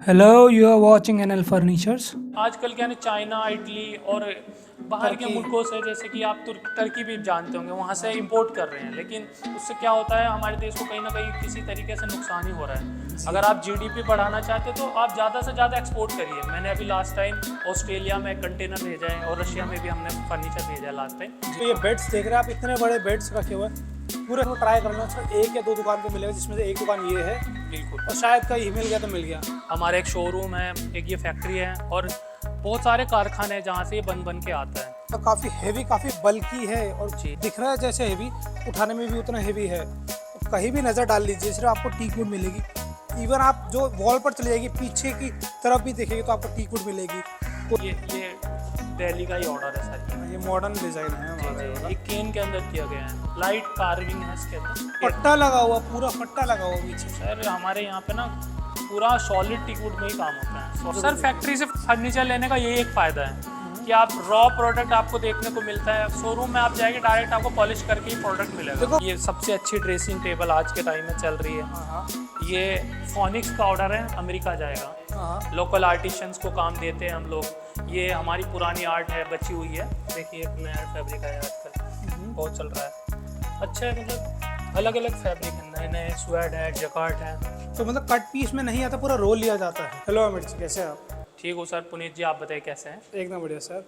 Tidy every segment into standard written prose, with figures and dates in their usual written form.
Hello, you are watching NL Furnitures. आजकल क्या है ना, चाइना, इटली और बाहर के टर्की। मुल्कों से, जैसे कि आप टर्की भी जानते होंगे, वहाँ से इंपोर्ट कर रहे हैं। लेकिन उससे क्या होता है, हमारे देश को कहीं ना कहीं किसी तरीके से नुकसान ही हो रहा है। जी। अगर आप जीडीपी बढ़ाना चाहते हो तो आप ज़्यादा से ज़्यादा एक्सपोर्ट करिए। मैंने अभी लास्ट टाइम ऑस्ट्रेलिया में कंटेनर भेजा है और रशिया में भी हमने फर्नीचर भेजा है लास्ट टाइम। तो ये बेड्स देख रहे हैं आप, इतने बड़े बेड्स रखे हुए हैं। पूरे को ट्राई करना, सिर्फ एक या दो दुकान पे मिलेगा, जिसमें से एक दुकान ये है बिल्कुल, और शायद कहीं मिल गया तो मिल गया। हमारा एक शोरूम है, एक ये फैक्ट्री है और बहुत सारे कारखाने हैं जहाँ से ये बन के आता है। तो काफ़ी हैवी, काफ़ी बल्की है और जी। दिख रहा है जैसे हैवी, उठाने में भी उतना हैवी है। तो कहीं भी नज़र डाल लीजिए, सिर्फ आपको टीक वुड मिलेगी। इवन आप जो वॉल पर चली जाएगी, पीछे की तरफ भी देखेंगे तो आपको टीक वुड मिलेगी। ये दिल्ली का ही ऑर्डर है सर। ये मॉडर्न डिज़ाइन है जी हमारा। जी, ये केन के अंदर किया गया है, लाइट कार्विंग है इसके अंदर। पट्टा लगा हुआ, पूरा पट्टा लगा हुआ पीछे। सर हमारे यहाँ पे ना पूरा सॉलिड टीकवुड में ही काम होता है। सर फैक्ट्री से फर्नीचर लेने का यही एक फ़ायदा है कि आप रॉ प्रोडक्ट आपको देखने को मिलता है। शोरूम में आप जाएंगे डायरेक्ट आपको पॉलिश करके ही प्रोडक्ट मिलेगा। ये सबसे अच्छी ड्रेसिंग टेबल आज के टाइम में चल रही है। हाँ ये फोनिक्स का ऑर्डर है, अमेरिका जाएगा। हाँ। लोकल आर्टिशंस को काम देते हैं हम लोग। ये हमारी पुरानी आर्ट है, बची हुई है। देखिए एक नया फैब्रिक है आजकल, बहुत चल रहा है। अच्छा है, मतलब अलग अलग फैब्रिक है, नए नए स्वेड है, जकार्ट है। तो मतलब कट पीस में नहीं आता, पूरा रोल लिया जाता है। हेलो अमित जी, कैसे हैं आप? ठीक हो सर। पुनीत जी आप बताइए कैसे हैं? एकदम बढ़िया सर।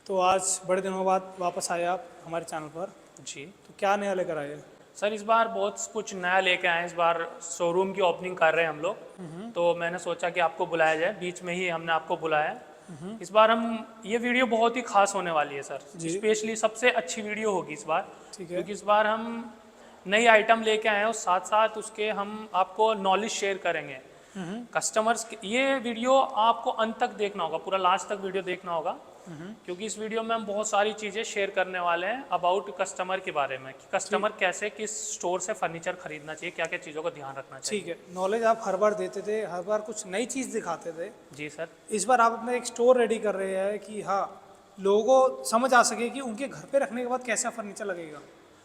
तो आज बड़े दिनों बाद वापस आए आप हमारे चैनल पर, जी तो क्या नया लेकर आए हैं? सर, इस बार बहुत कुछ नया लेके आए हैं। इस बार शोरूम की ओपनिंग कर रहे हैं हम लोग, तो मैंने सोचा कि आपको बुलाया जाए। बीच में ही हमने आपको बुलाया। इस बार हम ये वीडियो बहुत ही खास होने वाली है सर। जी। स्पेशली सबसे अच्छी वीडियो होगी इस बार, ठीक है। क्योंकि इस बार हम नई आइटम लेके आए हैं और साथ साथ उसके हम आपको नॉलेज शेयर करेंगे कस्टमर्स। ये वीडियो आपको अंत तक देखना होगा, पूरा लास्ट तक वीडियो देखना होगा, क्योंकि इस वीडियो में हम बहुत सारी चीज़ें शेयर करने वाले हैं अबाउट कस्टमर के बारे में कि कस्टमर कैसे किस स्टोर से फर्नीचर खरीदना चाहिए, क्या क्या चीज़ों का ध्यान रखना चाहिए। ठीक है, नॉलेज आप हर बार देते थे, हर बार कुछ नई चीज़ दिखाते थे। जी सर। इस बार आप अपना एक स्टोर रेडी कर रहे हैं कि हाँ, लोगों को समझ आ सके कि उनके घर पे रखने के बाद कैसा फर्नीचर लगेगा।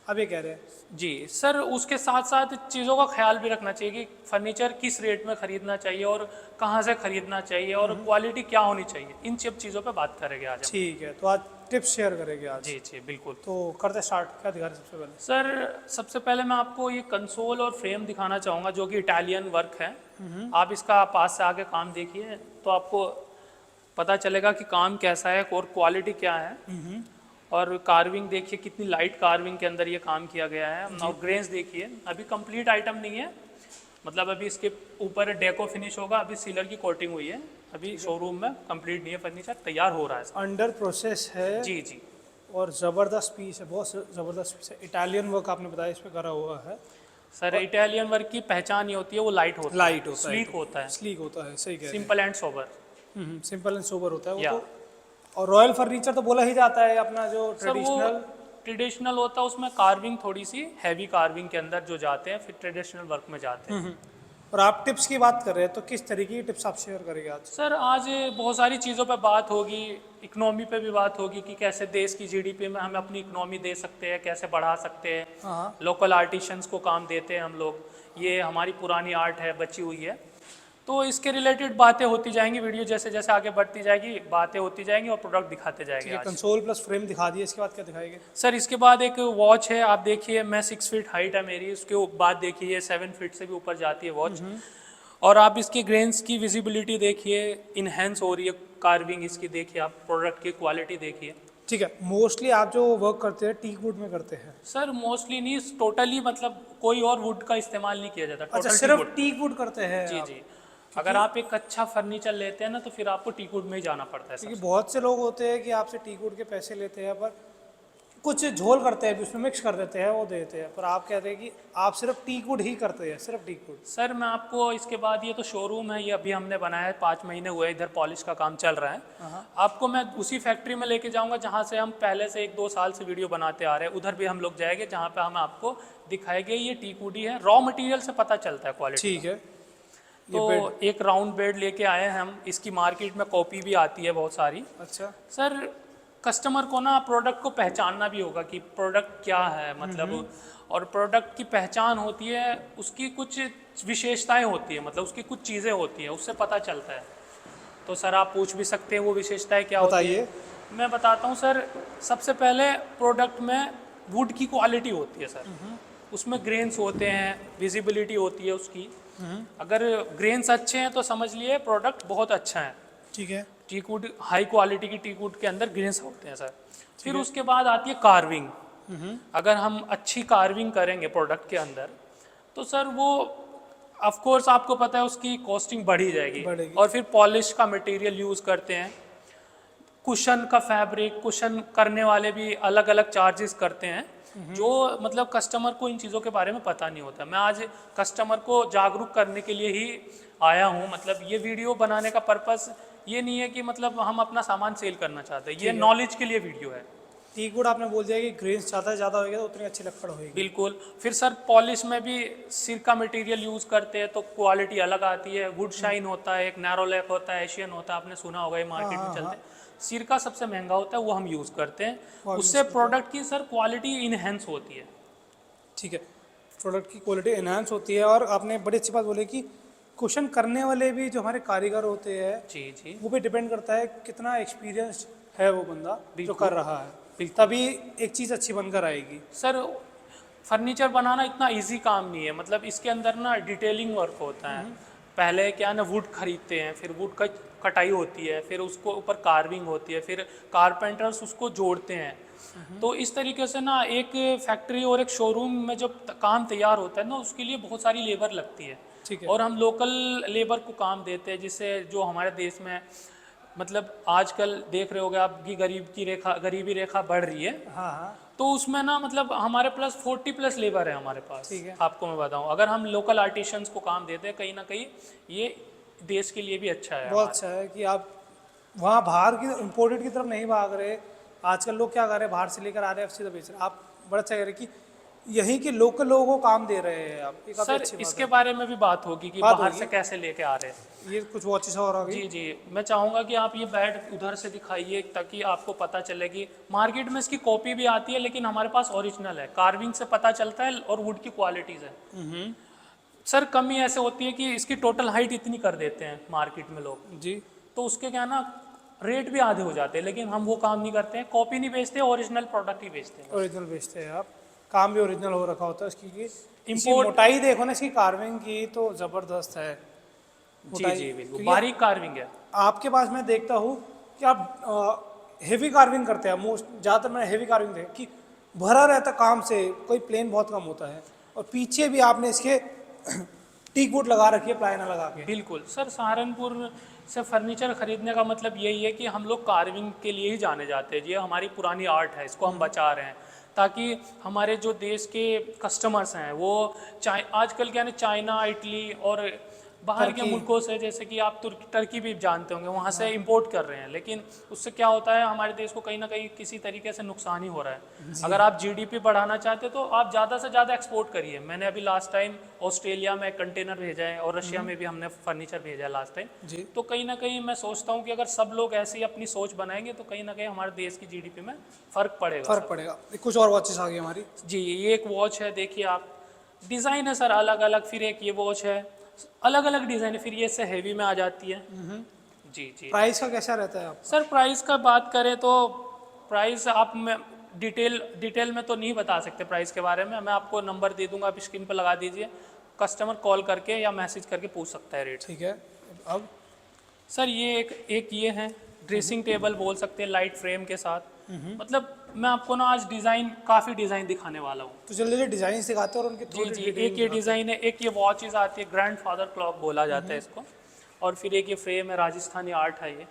अब ये कह रहे हैं। जी सर, उसके साथ साथ चीज़ों का ख्याल भी रखना चाहिए कि फर्नीचर किस रेट में ख़रीदना चाहिए और कहाँ से ख़रीदना चाहिए और क्वालिटी क्या होनी चाहिए। इन सब चीज़ों पे बात करेंगे आज हम। ठीक है, तो आज टिप्स शेयर करेंगे आज। जी जी बिल्कुल। तो करते स्टार्ट, क्या दिखा रहे हैं सबसे पहले? सर सबसे पहले मैं आपको ये कंसोल और फ्रेम दिखाना चाहूँगा, जो कि इटालियन वर्क है। आप इसका पास से आके काम देखिए तो आपको पता चलेगा कि काम कैसा है और क्वालिटी क्या है। और कार्विंग देखिए, कितनी लाइट कार्विंग के अंदर ये काम किया गया है। और ग्रेन्स देखिए, अभी कंप्लीट आइटम नहीं है, मतलब अभी इसके ऊपर डेको फिनिश होगा, अभी सीलर की कोटिंग हुई है। अभी शोरूम में कंप्लीट नहीं है, फर्नीचर तैयार हो रहा है। अंडर प्रोसेस है। जी जी। और ज़बरदस्त पीस है, बहुत ज़बरदस्त पीस है। इटालियन वर्क आपने बताया इस पे करा हुआ है। सर इटालियन वर्क की पहचान ये होती है, वो लाइट होता है, लाइट होता है, स्लीक होता है, स्लीक होता है, सही कह रहे हैं। Simple and sober. Simple and sober होता है वो या। तो। और रॉयल फर्नीचर तो बोला ही जाता है अपना जो सर वो ट्रेडिशनल। ट्रेडिशनल होता है, उसमें कार्विंग थोड़ी सी हैवी कार्विंग के अंदर जो जाते हैं, फिर ट्रेडिशनल वर्क में जाते हैं। और आप टिप्स की बात कर रहे हैं, तो किस तरीके की टिप्स आप शेयर करेंगे आज? सर आज बहुत सारी चीज़ों पे बात होगी, इकोनॉमी पे भी बात होगी कि कैसे देश की जीडीपी में हम अपनी इकोनॉमी दे सकते हैं, कैसे बढ़ा सकते हैं। हाँ। लोकल आर्टिशंस को काम देते हैं हम लोग। ये हमारी पुरानी आर्ट है, बची हुई है, तो इसके रिलेटेड बातें होती जाएंगी। वीडियो जैसे जैसे आगे बढ़ती जाएगी, बातें होती जाएंगी और प्रोडक्ट दिखाते ठीक जाएंगे है, आज। कंसोल प्लस फ्रेम दिखा दिए, इसके बाद क्या दिखाएंगे? सर इसके बाद एक वॉच है, आप देखिए, मैं 6 फीट हाइट है मेरी, उसके बाद देखिए ये 7 फीट से भी ऊपर जाती है वॉच। और आप इसकी ग्रेन्स की विजिबिलिटी देखिए, इनहेंस हो रही है कार्विंग इसकी, देखिए आप प्रोडक्ट की क्वालिटी देखिए। ठीक है, मोस्टली आप जो वर्क करते हैं टीक वुड में करते हैं? सर मोस्टली नहीं, टोटली, मतलब कोई और वुड का इस्तेमाल नहीं किया जाता, अच्छा, टोटल सिर्फ टीकवुड। टीक वुड करते हैं जी आप? जी। अगर आप एक अच्छा फर्नीचर लेते हैं ना, तो फिर आपको टीकवुड में ही जाना पड़ता है क्योंकि सर। बहुत से लोग होते हैं कि आपसे टीक वुड के पैसे लेते हैं, पर कुछ झोल करते हैं, उसमें मिक्स कर देते हैं, वो देते हैं। पर आप कहते हैं कि आप सिर्फ टीक वुड ही करते हैं, सिर्फ टीक वुड। सर मैं आपको इसके बाद, ये तो शोरूम है, ये अभी हमने बनाया है, 5 महीने हुए, इधर पॉलिश का काम चल रहा है। आपको मैं उसी फैक्ट्री में लेके जाऊंगा जहाँ से हम पहले से 1-2 साल से वीडियो बनाते आ रहे हैं। उधर भी हम लोग जाएंगे जहाँ पे हम आपको दिखाएंगे ये टीक वुड ही है। रॉ मटेरियल से पता चलता है क्वालिटी। ठीक है। तो एक राउंड बेड लेके आए हैं हम, इसकी मार्केट में कॉपी भी आती है बहुत सारी। अच्छा। सर कस्टमर को ना प्रोडक्ट को पहचानना भी होगा कि प्रोडक्ट क्या है, मतलब और प्रोडक्ट की पहचान होती है, उसकी कुछ विशेषताएं होती है, मतलब उसकी कुछ चीज़ें होती हैं, उससे पता चलता है। तो सर आप पूछ भी सकते हैं वो विशेषताएं क्या होती है। बताइए। मैं बताता हूँ सर। सबसे पहले प्रोडक्ट में वुड की क्वालिटी होती है सर, उसमें ग्रेन्स होते हैं, विजिबिलिटी होती है उसकी। अगर ग्रेन्स अच्छे हैं तो समझ लिए प्रोडक्ट बहुत अच्छा है। ठीक है। टीक वुड, हाई क्वालिटी की टीक वुड के अंदर ग्रेन्स होते हैं सर। फिर उसके बाद आती है कार्विंग। अगर हम अच्छी कार्विंग करेंगे प्रोडक्ट के अंदर तो सर वो ऑफ कोर्स आपको पता है उसकी कॉस्टिंग बढ़ी जाएगी। बढ़ेगी। और फिर पॉलिश का मटेरियल यूज़ करते हैं, कुशन का फैब्रिक, कुशन करने वाले भी अलग अलग चार्जेस करते हैं, जो मतलब कस्टमर को इन चीज़ों के बारे में पता नहीं होता। मैं आज कस्टमर को जागरूक करने के लिए ही आया हूँ। मतलब ये वीडियो बनाने का पर्पस ये नहीं है कि मतलब हम अपना सामान सेल करना चाहते हैं, ये नॉलेज के लिए वीडियो है। टीक वुड आपने बोल दिया कि ग्रेन्स ज़्यादा होएगा तो उतनी अच्छी लकड़ होएगी। बिल्कुल। फिर सर पॉलिश में भी सिर का मटेरियल यूज़ करते हैं तो क्वालिटी अलग आती है। वुड शाइन होता है, एक नैरो लैक होता है, एशियन होता है, आपने सुना होगा, ये मार्केट में चलते हैं। सिर का सबसे महंगा होता है, वो हम यूज़ करते हैं। उससे प्रोडक्ट की सर क्वालिटी इनहेंस होती है। ठीक है, प्रोडक्ट की क्वालिटी एनहांस होती है। और आपने बड़ी अच्छी बात बोली कि कुशन करने वाले भी जो हमारे कारीगर होते हैं जी जी। वो भी डिपेंड करता है कितना एक्सपीरियंस है वो बंदा जो कर रहा है, तभी एक चीज़ अच्छी बनकर आएगी। सर फर्नीचर बनाना इतना इजी काम नहीं है, मतलब इसके अंदर ना डिटेलिंग वर्क होता है। पहले क्या ना वुड खरीदते हैं, फिर वुड का कटाई होती है, फिर उसको ऊपर कार्विंग होती है, फिर कारपेंटर्स उसको जोड़ते हैं। तो इस तरीके से ना एक फैक्ट्री और एक शोरूम में जब काम तैयार होता है ना, उसके लिए बहुत सारी लेबर लगती है। ठीक है। और हम लोकल लेबर को काम देते हैं, जिससे जो हमारे देश में मतलब आजकल देख रहे होगे आप कि गरीबी रेखा बढ़ रही है। हाँ हाँ। तो उसमें ना मतलब हमारे प्लस 40+ लेबर है हमारे पास। ठीक है। आपको मैं बताऊं, अगर हम लोकल आर्टिशंस को काम देते हैं, कहीं ना कहीं ये देश के लिए भी अच्छा है। बहुत अच्छा है कि आप वहाँ बाहर की इम्पोर्टेड की तरफ नहीं भाग रहे। आजकल लोग क्या कर रहे हैं, बाहर से लेकर आ रहे हैं, सीधा बेच रहे हैं। आप बड़ा अच्छा कह रहे हैं कि यहीं के लोकल लोगों को काम दे रहे हैं आप। ये काफी सर अच्छी बात इसके है। बारे में भी बात होगी कि बात बाहर होगी। से कैसे लेके आ रहे हैं। ये कुछ वॉचेस और आ गई। जी जी, मैं चाहूँगा कि आप ये बेड उधर से दिखाइए ताकि आपको पता चले कि मार्केट में इसकी कॉपी भी आती है, लेकिन हमारे पास ओरिजिनल है। कार्विंग से पता चलता है और वुड की क्वालिटीज़ है। सर कमी ऐसे होती है कि इसकी टोटल हाइट इतनी कर देते हैं मार्केट में लोग, जी। तो उसके क्या ना रेट भी आधे हो जाते हैं, लेकिन हम वो काम नहीं करते हैं। कॉपी नहीं बेचते, ओरिजिनल प्रोडक्ट ही बेचते हैं। ओरिजिनल बेचते हैं आप, काम भी ओरिजिनल हो रखा होता है इसकी। इसकी Import- मोटाई देखो ना इसकी कार्विंग की, तो ज़बरदस्त है जी मोटाई। जी बिल्कुल, क्योंकि बारीक कार्विंग है। आपके पास मैं देखता हूँ कि आप हेवी कार्विंग करते हैं। मोस्ट ज़्यादातर मैंने हेवी कार्विंग देखा कि भरा रहता काम से, कोई प्लेन बहुत कम होता है। और पीछे भी आपने इसके टीक वुड लगा रखी है, प्लाई ना लगा के। बिल्कुल सर, सहारनपुर से फर्नीचर खरीदने का मतलब यही है कि हम लोग कार्विंग के लिए ही जाने जाते हैं। ये हमारी पुरानी आर्ट है, इसको हम बचा रहे हैं ताकि हमारे जो देश के कस्टमर्स हैं वो आजकल क्या है ना, चाइना, इटली और बाहर के मुल्कों से, जैसे कि आप टर्की भी जानते होंगे, वहाँ से इंपोर्ट कर रहे हैं। लेकिन उससे क्या होता है, हमारे देश को कहीं ना कहीं किसी तरीके से नुकसान ही हो रहा है। अगर आप जीडीपी बढ़ाना चाहते तो आप ज़्यादा से ज़्यादा एक्सपोर्ट करिए। मैंने अभी लास्ट टाइम ऑस्ट्रेलिया में कंटेनर भेजा है और रशिया में भी हमने फर्नीचर भेजा है लास्ट टाइम। जी। तो कहीं ना कहीं मैं सोचता हूँ कि अगर सब लोग ऐसे ही अपनी सोच बनाएंगे तो कहीं ना कहीं हमारे देश की जीडीपी में फ़र्क पड़ेगा। फर्क पड़ेगा। कुछ और वॉचेस आ गई हमारी। जी, ये एक वॉच है, देखिए आप, डिज़ाइन है सर अलग अलग। फिर एक ये वॉच है, अलग अलग डिज़ाइन है। फिर ये इससे हैवी में आ जाती है। जी जी। प्राइस का कैसा रहता है आप? सर प्राइस का बात करें तो प्राइस आप मैं डिटेल में तो नहीं बता सकते प्राइस के बारे में। मैं आपको नंबर दे दूंगा, आप स्क्रीन पर लगा दीजिए। कस्टमर कॉल करके या मैसेज करके पूछ सकता है रेट। ठीक है। अब सर ये एक ये है ड्रेसिंग टेबल बोल सकते हैं, लाइट फ्रेम के साथ। मतलब मैं आपको ना आज काफ़ी डिज़ाइन दिखाने वाला हूँ। तो जल्दी जल्दी डिजाइन दिखाते हैं और उनकी जी थोड़ी जी, डिटेल एक ये डिज़ाइन है, एक ये वॉचेस आती है, ग्रैंडफादर क्लॉक बोला जाता है इसको। और फिर एक ये फ्रेम है, राजस्थानी आर्ट है ये,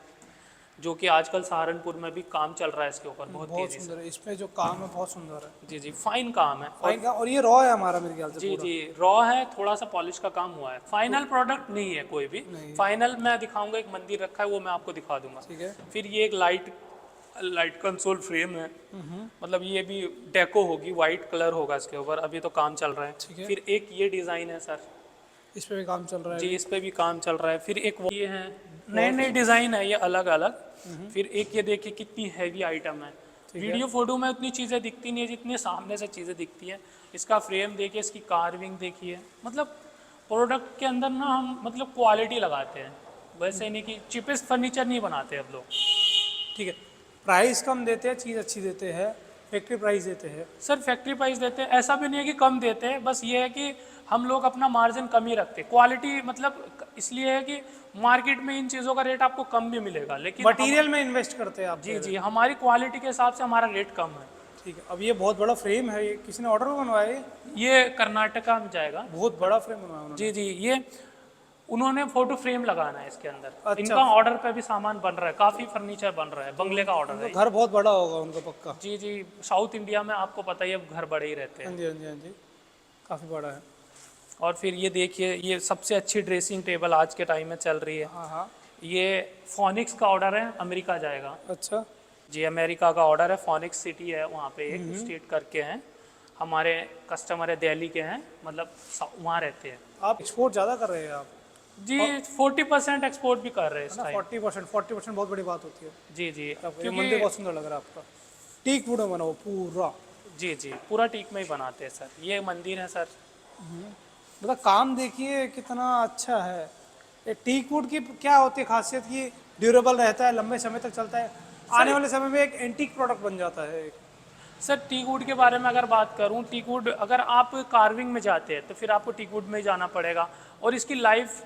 जो कि आजकल सहारनपुर में भी काम चल रहा है इसके ऊपर बहुत बहुत तेजी से। सुंदर है। इसमें जो काम है बहुत सुंदर है। जी जी, फाइन काम है। फाइन का, और ये रॉ है हमारा मेरे ख्याल से जी पूरा। जी, रॉ है, थोड़ा सा पॉलिश का काम हुआ है। फाइनल प्रोडक्ट नहीं है कोई भी। फाइनल मैं दिखाऊंगा, एक मंदिर रखा है वो मैं आपको दिखा दूंगा। ठीक है। फिर ये एक लाइट कंसोल फ्रेम है, मतलब ये भी डेको होगी, वाइट कलर होगा इसके ऊपर। अभी तो काम चल रहा ठीक है। है। फिर एक ये डिज़ाइन है सर, इस पे भी काम चल रहा है। जी इस पे भी काम चल रहा है। फिर एक ये है नए नए डिज़ाइन है ये अलग अलग। फिर एक ये देखिए कितनी हैवी आइटम है। वीडियो फोटो में उतनी चीज़ें दिखती नहीं है जितनी सामने से चीज़ें दिखती हैं। इसका फ्रेम देखिए, इसकी कार्विंग देखिए, मतलब प्रोडक्ट के अंदर ना हम मतलब क्वालिटी लगाते हैं, वैसे नहीं कि चीपेस्ट फर्नीचर नहीं बनाते अब लोग। ठीक है, प्राइस कम देते हैं, चीज़ अच्छी देते हैं, फैक्ट्री प्राइस देते हैं। सर फैक्ट्री प्राइस देते हैं, ऐसा भी नहीं है कि कम देते हैं, बस ये है कि हम लोग अपना मार्जिन कम ही रखते हैं। क्वालिटी मतलब इसलिए है कि मार्केट में इन चीज़ों का रेट आपको कम भी मिलेगा, लेकिन मटेरियल में इन्वेस्ट करते हैं आप। जी जी, हमारी क्वालिटी के हिसाब से हमारा रेट कम है। ठीक है, अब ये बहुत बड़ा फ्रेम है, ये किसी ने ऑर्डर में बनवाया है? ये कर्नाटका में जाएगा। बहुत बड़ा फ्रेम बनवाया उन्होंने। जी जी, ये उन्होंने फोटो फ्रेम लगाना है इसके अंदर। अच्छा। इनका ऑर्डर पे भी सामान बन रहा है, काफ़ी फर्नीचर बन रहा है, बंगले का ऑर्डर है। घर बहुत बड़ा होगा उनका पक्का। जी जी, साउथ इंडिया में आपको पता ही है घर बड़े ही रहते हाँ हैं। जी हाँ जी हाँ जी, काफ़ी बड़ा है। और फिर ये देखिए, ये सबसे अच्छी ड्रेसिंग टेबल आज के टाइम में चल रही है। हाँ हाँ। ये फोनिक्स का ऑर्डर है, अमेरिका जाएगा। अच्छा। जी, अमेरिका का ऑर्डर है। फोनिक्स सिटी है वहाँ पे, एक स्टेट करके हैं। हमारे कस्टमर है दिल्ली के हैं, मतलब वहाँ रहते हैं। आप एक्सपोर्ट ज़्यादा कर रहे हैं आप? जी, 40% एक्सपोर्ट भी कर रहे हैं इस है ना, टाइम। 40% बहुत बड़ी बात होती है। जी जी, ये मंदिर बहुत सुंदर लग रहा है आपका। टीक वुड में बना हो पूरा। जी जी, पूरा टीक में ही बनाते हैं सर। ये मंदिर है सर। मतलब काम देखिए कितना अच्छा है। ये टीक वुड की क्या होती है खासियत कि ड्यूरेबल रहता है, लंबे समय तक चलता है, आने वाले समय में एक एंटीक प्रोडक्ट बन जाता है। सर टीक वुड के बारे में अगर बात करूं, टीक वुड अगर आप कार्विंग में जाते हैं तो फिर आपको टीक वुड में ही जाना पड़ेगा, और इसकी लाइफ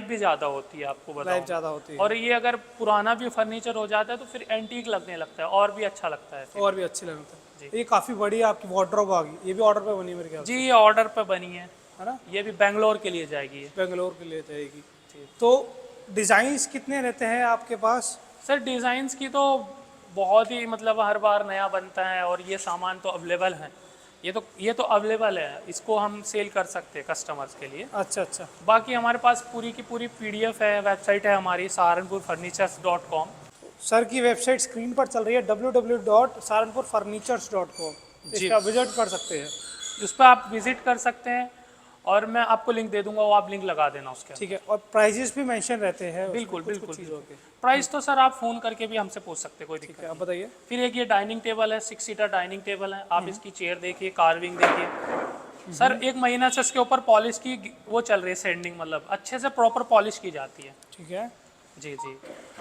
भी ज़्यादा होती है, आपको लाइफ बताऊं। ज़्यादा होती है और ये अगर पुराना भी फर्नीचर हो जाता है तो फिर एंटीक लगने लगता है और भी अच्छा लगता है फिर। और भी अच्छी लगता है। ये काफ़ी बड़ी आपकी वार्डरोब आ गई, ये भी ऑर्डर पे बनी है मेरे ख्याल जी, ये ऑर्डर पे बनी है। है ना, ये भी बेंगलोर के लिए जाएगी ये। बेंगलोर के लिए जाएगी। तो डिज़ाइंस कितने रहते हैं आपके पास? सर डिज़ाइंस की तो बहुत ही मतलब हर बार नया बनता है, और ये सामान तो अवेलेबल है। ये तो अवेलेबल है, इसको हम सेल कर सकते हैं कस्टमर्स के लिए। अच्छा अच्छा। बाकी हमारे पास पूरी की पूरी PDF है, वेबसाइट है हमारी saharanpurfurnitures.com। सर की वेबसाइट स्क्रीन पर चल रही है www.saharanpurfurnitures.com। जी। इसका विजिट कर सकते हैं। उस पर आप विजिट कर सकते हैं, और मैं आपको लिंक दे दूंगा, वो आप लिंक लगा देना उसके। ठीक है, और प्राइजेस भी मेंशन रहते हैं उसमें, बिल्कुल कुछ बिल्कुल चीज़ों के। प्राइस तो सर आप फ़ोन करके भी हमसे पूछ सकते हैं, कोई दिक्कत क्या आप नहीं। बताइए। फिर एक ये डाइनिंग टेबल है, 6 सीटर डाइनिंग टेबल है। आप इसकी चेयर देखिए, कार्विंग देखिए सर। 1 महीना से इसके ऊपर पॉलिश की वो चल रही है, सैंडिंग, मतलब अच्छे से प्रॉपर पॉलिश की जाती है। ठीक है। जी जी,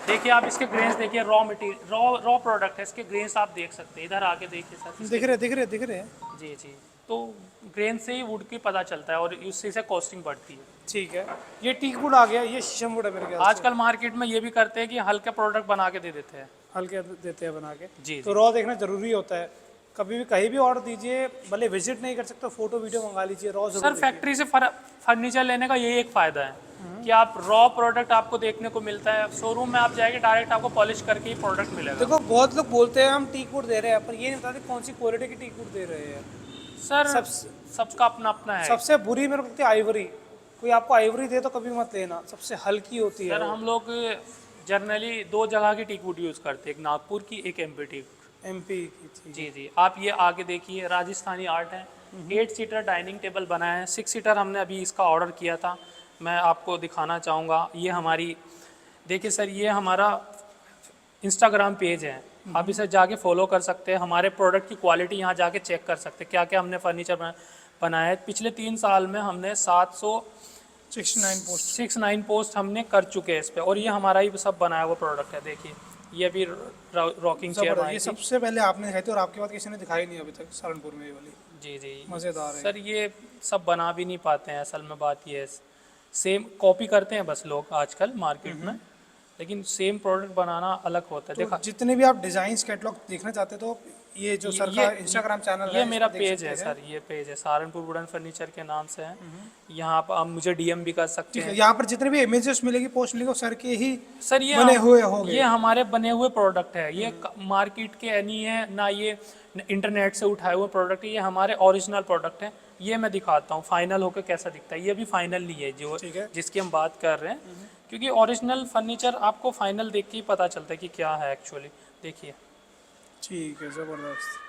देखिए आप इसके ग्रेन्स देखिए, रॉ मटेरियल रॉ प्रोडक्ट है, इसके ग्रेन्स आप देख सकते हैं। इधर आके देखिए सर। दिख रहे हैं। जी जी, तो ग्रेन से ही वुड की पता चलता है, और उससे से कॉस्टिंग बढ़ती है। ठीक है, ये टीक वुड आ गया, ये शीशम वुड है मेरे ख्याल से। आजकल मार्केट में ये भी करते हैं कि हल्के प्रोडक्ट बना के दे देते हैं। हल्के देते हैं बना के। जी तो रॉ देखना जरूरी होता है। कभी भी कहीं भी ऑर्डर दीजिए, भले विजिट नहीं कर सकते, फोटो वीडियो मंगा लीजिए, रॉ सर जरूर फैक्ट्री से फर्नीचर लेने का यही एक फ़ायदा है कि आप रॉ प्रोडक्ट आपको देखने को मिलता है। शोरूम में आप जाएंगे डायरेक्ट आपको पॉलिश करके ही प्रोडक्ट मिलेगा। देखो बहुत लोग बोलते हैं हम टीक वुड दे रहे हैं, पर ये नहीं बताते कौन सी क्वालिटी की टीक वुड दे रहे हैं। सर सबसे सबका अपना अपना है। सबसे बुरी मेरे को लगती है आइवरी। कोई आपको आइवरी दे तो कभी मत लेना, सबसे हल्की होती है। सर हम लोग जनरली 2 जगह की टीक वुड यूज़ करते हैं, एक नागपुर की, एक MP टीक। MP की थी। जी जी, आप ये आगे देखिए, राजस्थानी आर्ट है। 8 सीटर डाइनिंग टेबल बनाया है। 6 सीटर हमने अभी इसका ऑर्डर किया था, मैं आपको दिखाना चाहूँगा। ये हमारी देखिए सर, ये हमारा इंस्टाग्राम पेज है, आप इसे जाके फॉलो कर सकते हैं। हमारे प्रोडक्ट की क्वालिटी यहाँ जाके चेक कर सकते हैं, क्या क्या हमने फर्नीचर बनाया है। पिछले 3 साल में हमने 769 पोस्ट हमने कर चुके हैं इस पर, और ये हमारा ही सब बनाया हुआ प्रोडक्ट है। देखिए ये भी रॉकिंग चेयर ये सबसे पहले आपने दिखाई थी, और आपके बाद किसी ने दिखाई नहीं अभी तक सहारनपुर में ये वाली। जी जी, मज़ेदार है सर ये सब बना भी नहीं पाते हैं, असल में बात ये है। सेम कॉपी करते हैं बस लोग आजकल मार्केट में, लेकिन सेम प्रोडक्ट बनाना अलग होता है। तो देखा, जितने भी आप डिजाइन कैटलॉग देखना चाहते तो ये जो सर का इंस्टाग्राम चैनल है, ये मेरा इस पर देख पेज सकते है हैं। सर, ये पेज है सहारनपुर वुडन फर्नीचर के नाम से है। यहाँ पर आप मुझे DM भी कर सकते ठीक है, हैं। यहाँ पर जितने भी इमेजेस मिलेगी, पोस्ट मिलेगी, वो सर के ही सर ये बने हुए होंगे। ये हमारे बने हुए प्रोडक्ट है, ये मार्केट के नहीं है ना, ये इंटरनेट से उठाए हुए प्रोडक्ट है, ये हमारे ओरिजिनल प्रोडक्ट हैं। ये मैं दिखाता हूँ फाइनल होकर कैसा दिखता है। ये भी फाइनल नहीं है जो ठीक है। जिसकी हम बात कर रहे हैं, क्योंकि ओरिजिनल फर्नीचर आपको फाइनल देख के ही पता चलता है कि क्या है एक्चुअली। देखिए ठीक है, ज़बरदस्त।